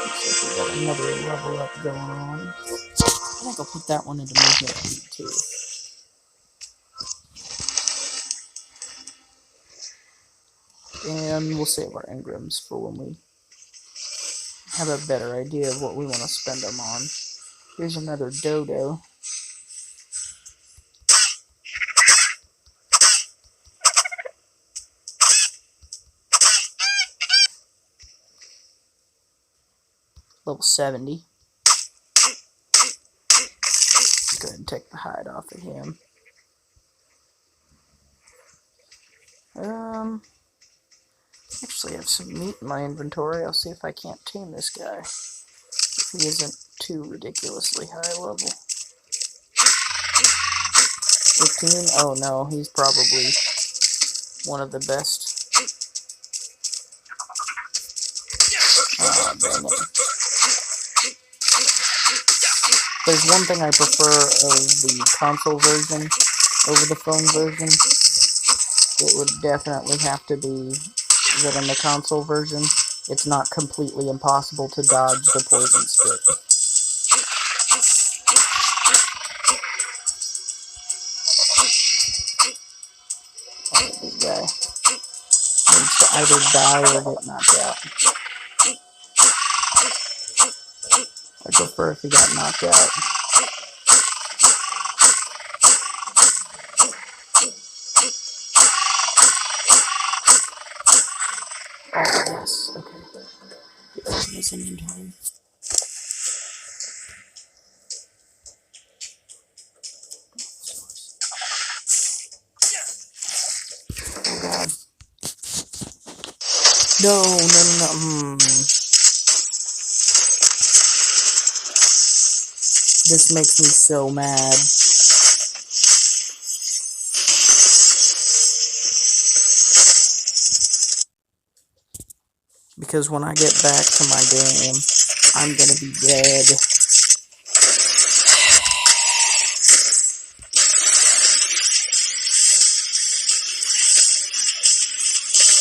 Looks like we got another level up going on. I think I'll put that one into movement speed too. And we'll save our engrams for when we have a better idea of what we want to spend them on. Here's another dodo. Level 70. Go ahead and take the hide off of him. Actually, I have some meat in my inventory. I'll see if I can't tame this guy, if he isn't too ridiculously high level. 15? Oh no, he's probably one of the best. Ah, dang it. There's one thing I prefer of the console version over the phone version. It would definitely have to be that in the console version, it's not completely impossible to dodge the poison spit. Oh, this guy needs to either die or get knocked out. I'd prefer if he got knocked out. Oh, yes, okay. Get rid of this inventory. No, no, no, no. This makes me so mad. Because when I get back to my game, I'm gonna be dead.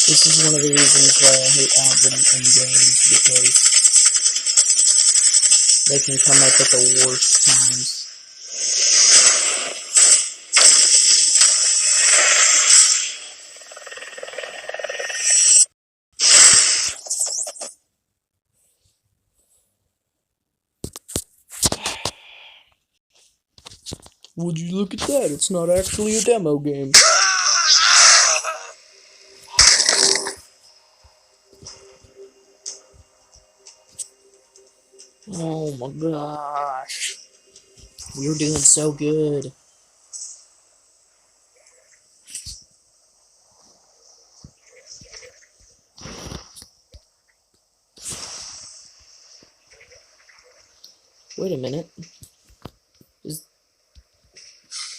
This is one of the reasons why I hate ads in games, because they can come up at the worst times. Would you look at that? It's not actually a demo game. Oh my gosh. We were doing so good. Wait a minute.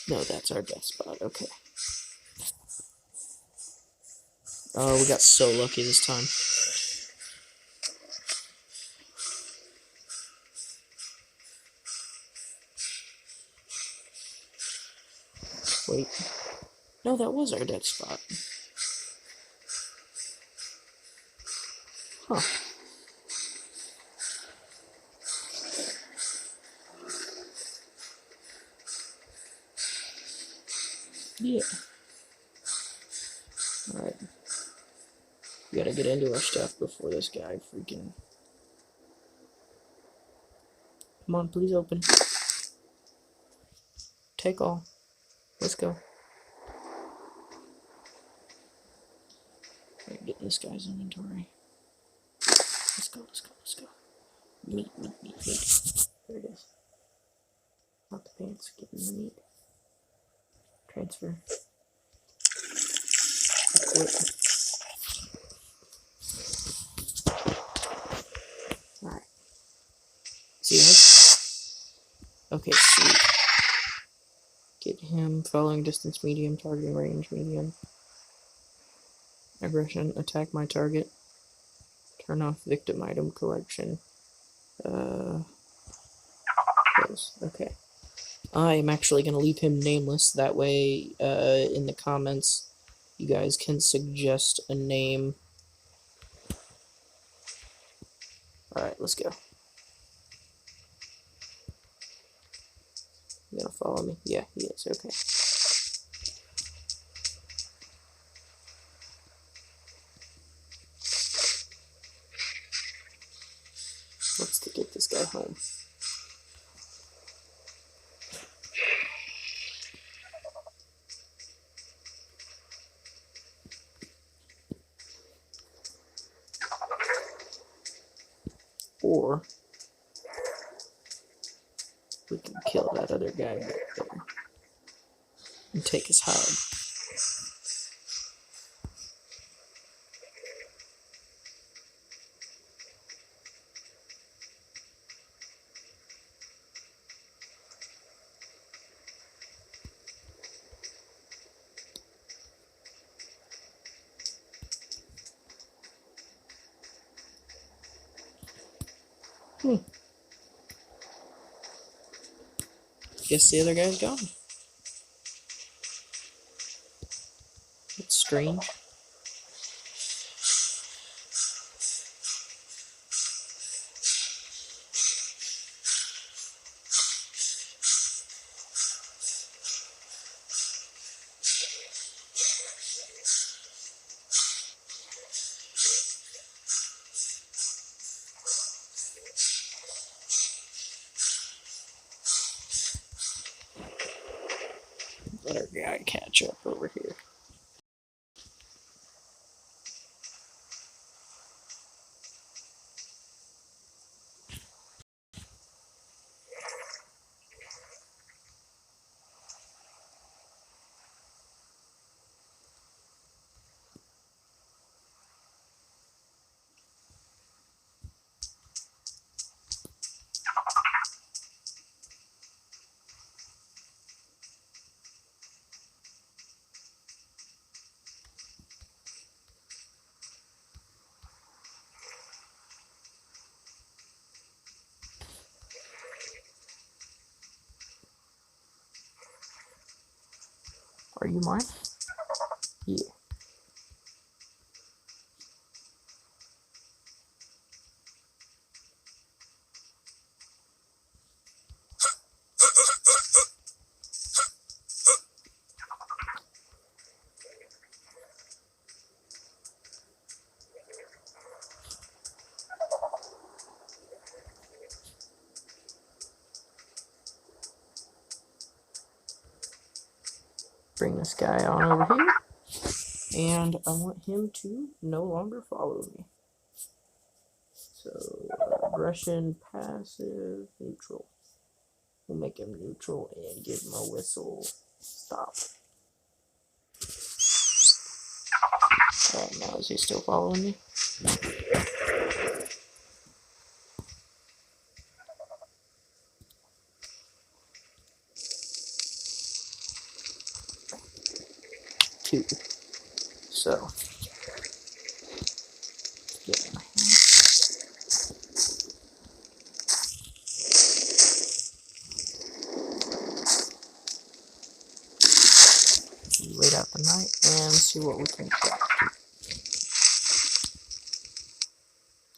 No, that's our death spot. Okay. Oh, we got so lucky this time. Wait. No, that was our death spot. Huh. Yeah. Alright. We gotta get into our stuff before this guy freaking... Come on, please open. Take all. Let's go. Right, get this guy's inventory. Let's go, let's go, let's go. Meat. There it is. Not the pants, get in the meat. Transfer. Equip. Alright. See guys? Okay, sweet. Get him. Following distance medium. Targeting range medium. Aggression. Attack my target. Turn off victim item collection. Close. Okay. I'm actually going to leave him nameless. That way, in the comments, you guys can suggest a name. Alright, let's go. You gonna follow me? Yeah, he is. Okay. Let's get this guy home. Or we can kill that other guy back there and take his hide. Guess the other guy's gone. That's strange. Let our guy catch up over here. Are you mine? Yeah. Bring this guy on over here. And I want him to no longer follow me. So, aggression, passive, neutral. We'll make him neutral and give him a whistle. Stop. Alright, now is he still following me? Two. So, get my hand. Wait out the night and see what we can craft.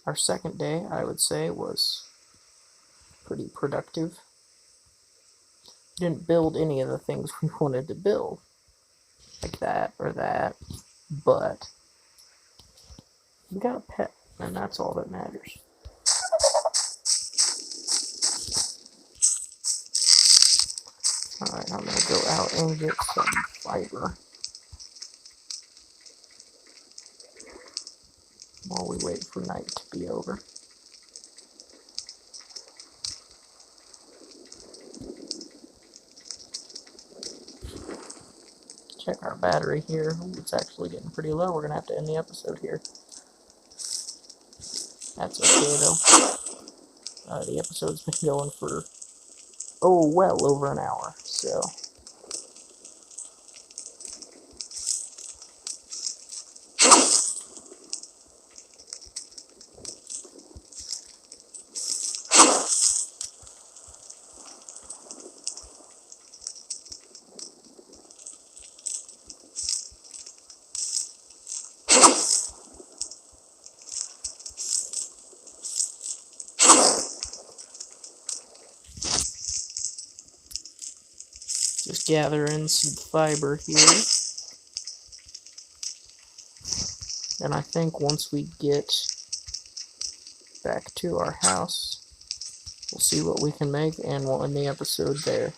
Our second day, I would say, was pretty productive. Didn't build any of the things we wanted to build, like that or that, but we got a pet, and that's all that matters. Alright, I'm gonna go out and get some fiber while we wait for night to be over. Check our battery here. Ooh, it's actually getting pretty low. We're gonna have to end the episode here. That's okay though. The episode's been going for, well over an hour, so. Just gathering some fiber here. And I think once we get back to our house, we'll see what we can make and we'll end the episode there.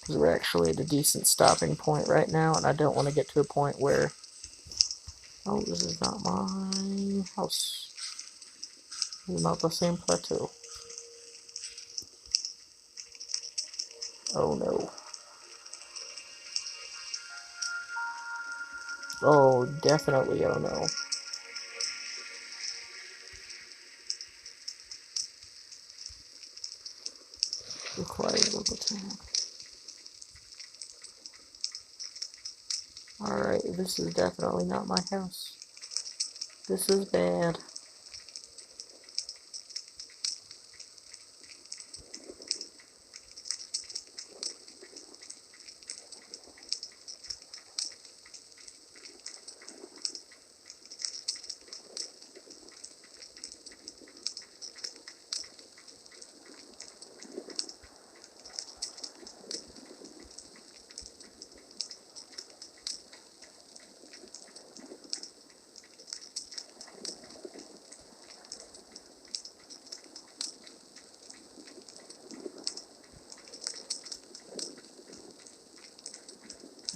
Because we're actually at a decent stopping point right now, and I don't want to get to a point where, oh, this is not my house. This is not the same plateau. Oh no. Oh, definitely oh no. Required local tag. Alright, this is definitely not my house. This is bad.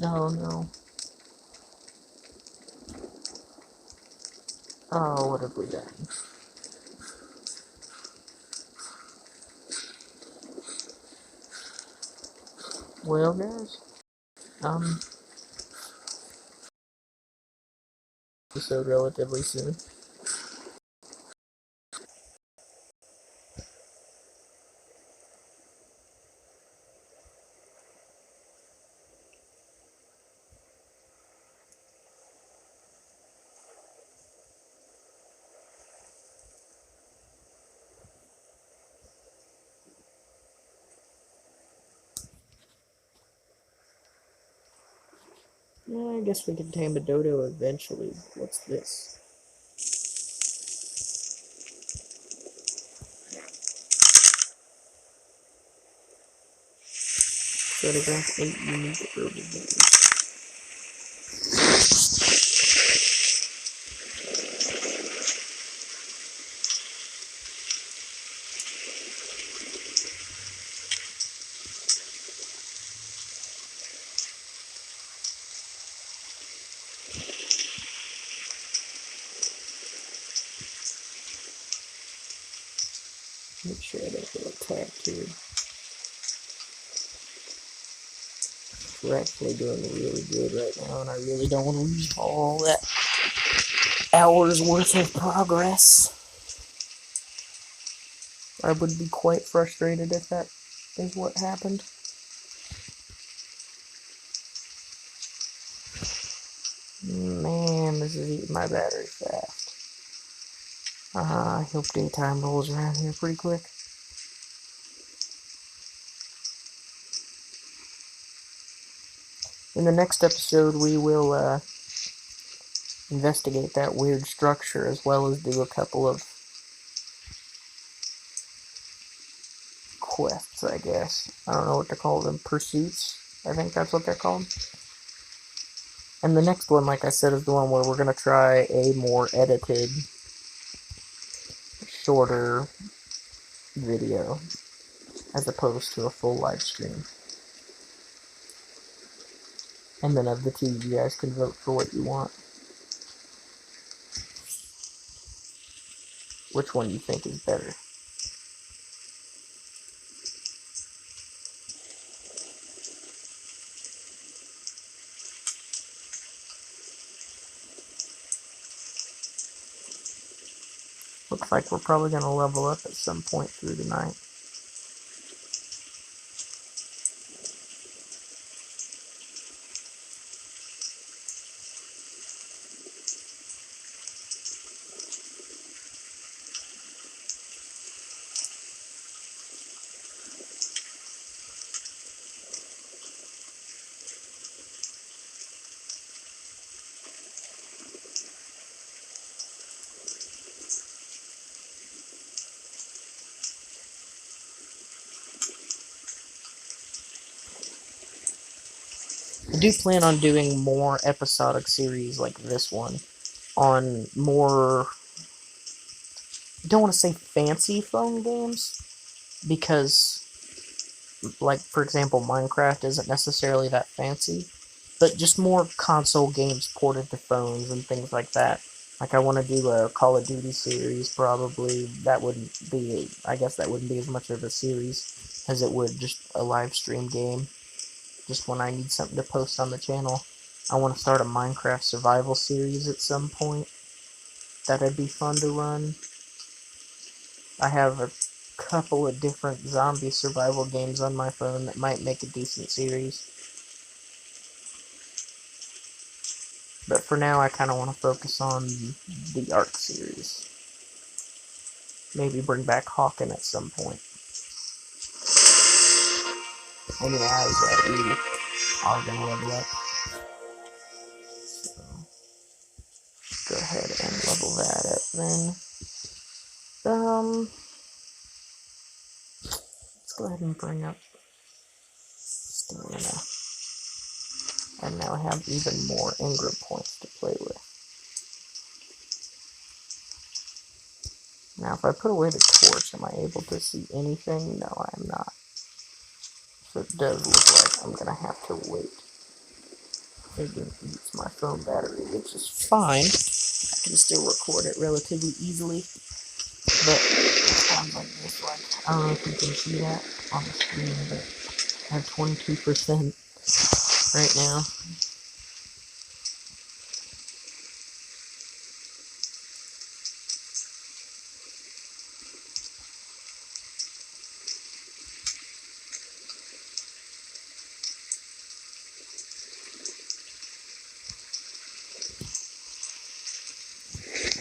Oh no. Oh, what have we done? Well, guys, episode relatively soon. Yeah, I guess we can tame a dodo eventually. What's this? Photograph 8 unique herbivores. Make sure I don't get attacked here. We're actually doing really good right now, and I really don't want to lose all that hours worth of progress. I would be quite frustrated if that is what happened. Man, this is eating my battery fast. I hope daytime rolls around here pretty quick. In the next episode, we will investigate that weird structure as well as do a couple of quests, I guess. I don't know what to call them. Pursuits? I think that's what they're called. And the next one, like I said, is the one where we're going to try a more edited, shorter video as opposed to a full live stream. And then of the two, you guys can vote for what you want. Which one you think is better. Looks like we're probably going to level up at some point through the night. I do plan on doing more episodic series like this one on more, I don't want to say fancy phone games, because, like, for example, Minecraft isn't necessarily that fancy, but just more console games ported to phones and things like that. Like, I want to do a Call of Duty series, probably. That wouldn't be, I guess that wouldn't be as much of a series as it would just a live stream game. Just when I need something to post on the channel. I want to start a Minecraft survival series at some point. That'd be fun to run. I have a couple of different zombie survival games on my phone that might make a decent series. But for now, I kind of want to focus on the Ark series. Maybe bring back Hawken at some point. And yeah, we are going to level up. So, go ahead and level that up then. Let's go ahead and bring up stamina. And now I have even more Ingram points to play with. Now, if I put away the torch, am I able to see anything? No, I am not. So it does look like I'm going to have to wait. It eats my phone battery, which is fine. I can still record it relatively easily. But it sounds like this one. I don't know if you can see that on the screen, but I have 22% right now.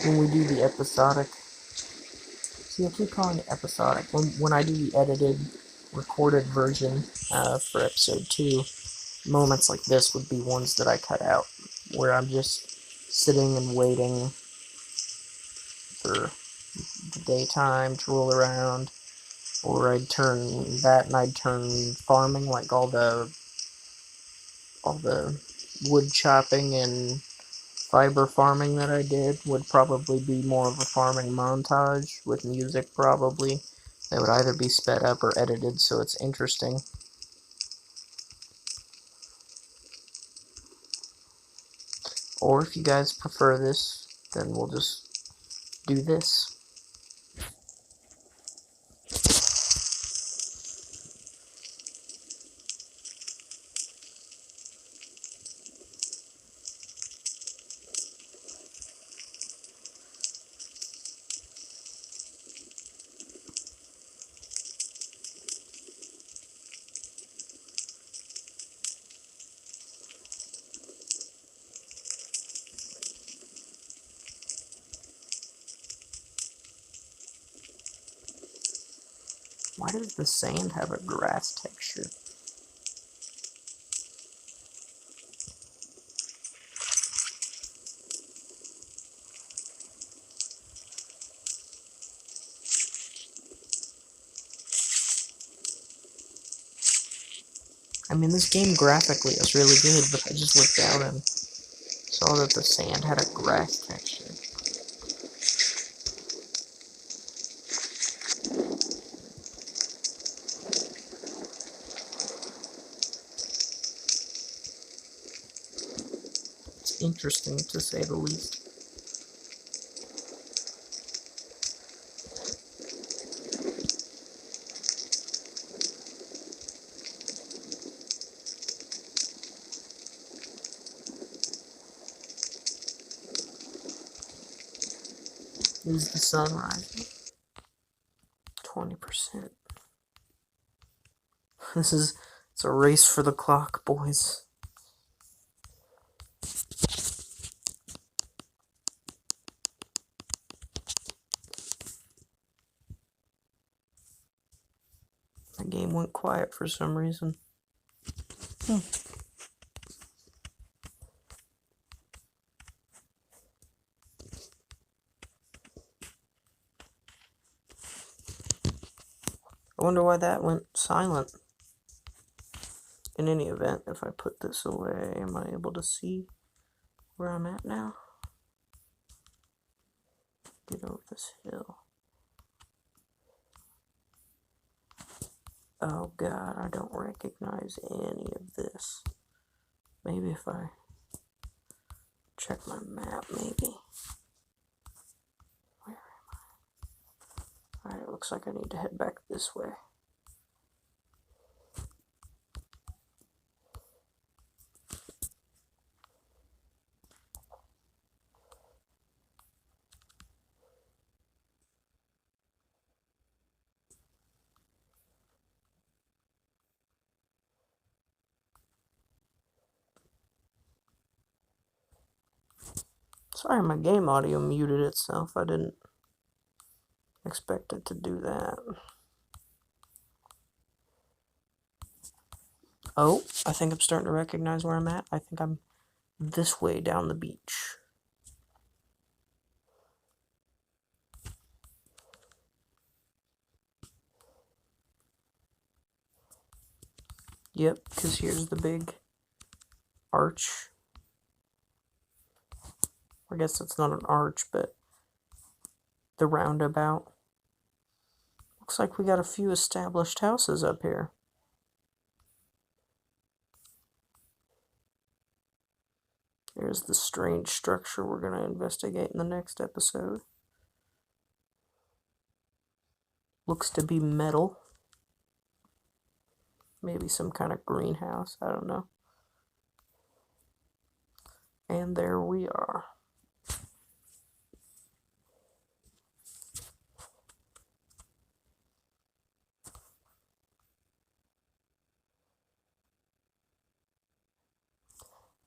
When we do the episodic, see, I keep calling it episodic. When I do the edited, recorded version for episode 2, moments like this would be ones that I cut out, where I'm just sitting and waiting for the daytime to roll around, or I'd turn that and I'd turn farming, like all the wood chopping and fiber farming that I did would probably be more of a farming montage with music, probably. That would either be sped up or edited, so it's interesting. Or if you guys prefer this, then we'll just do this. Why does the sand have a grass texture? I mean, this game graphically is really good, but I just looked down and saw that the sand had a grass texture. It's interesting, to say the least. Is the sun rising? 20%. It's a race for the clock, boys. The game went quiet for some reason. I wonder why that went silent. In any event, if I put this away, am I able to see where I'm at now? Get over this hill. Oh god, I don't recognize any of this. Maybe if I check my map, maybe. Where am I? Alright, it looks like I need to head back this way. Sorry, my game audio muted itself. I didn't expect it to do that. Oh, I think I'm starting to recognize where I'm at. I think I'm this way down the beach. Yep, because here's the big arch. I guess it's not an arch, but the roundabout. Looks like we got a few established houses up here. Here's the strange structure we're going to investigate in the next episode. Looks to be metal. Maybe some kind of greenhouse, I don't know. And there we are.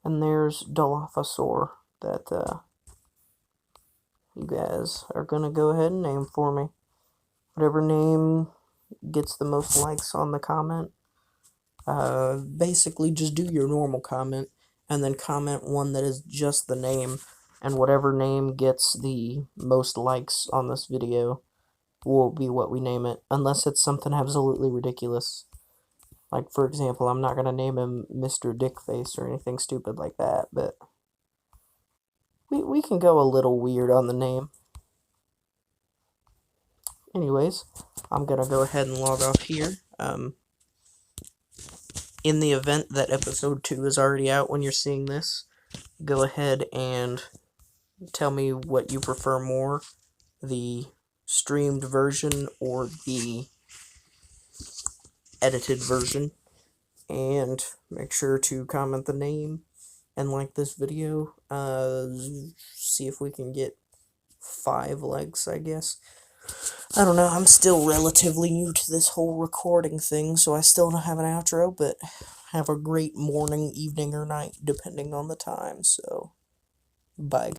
And there's Dilophosaur that you guys are going to go ahead and name for me. Whatever name gets the most likes on the comment, basically just do your normal comment, and then comment one that is just the name, and whatever name gets the most likes on this video will be what we name it, unless it's something absolutely ridiculous. Like, for example, I'm not going to name him Mr. Dickface or anything stupid like that, but we can go a little weird on the name. Anyways, I'm going to go ahead and log off here. In the event that episode 2 is already out when you're seeing this, go ahead and tell me what you prefer more, the streamed version or the edited version. And make sure to comment the name and like this video. See if we can get 5 likes, I guess. I don't know, I'm still relatively new to this whole recording thing, so I still don't have an outro, but have a great morning, evening, or night, depending on the time, so bye.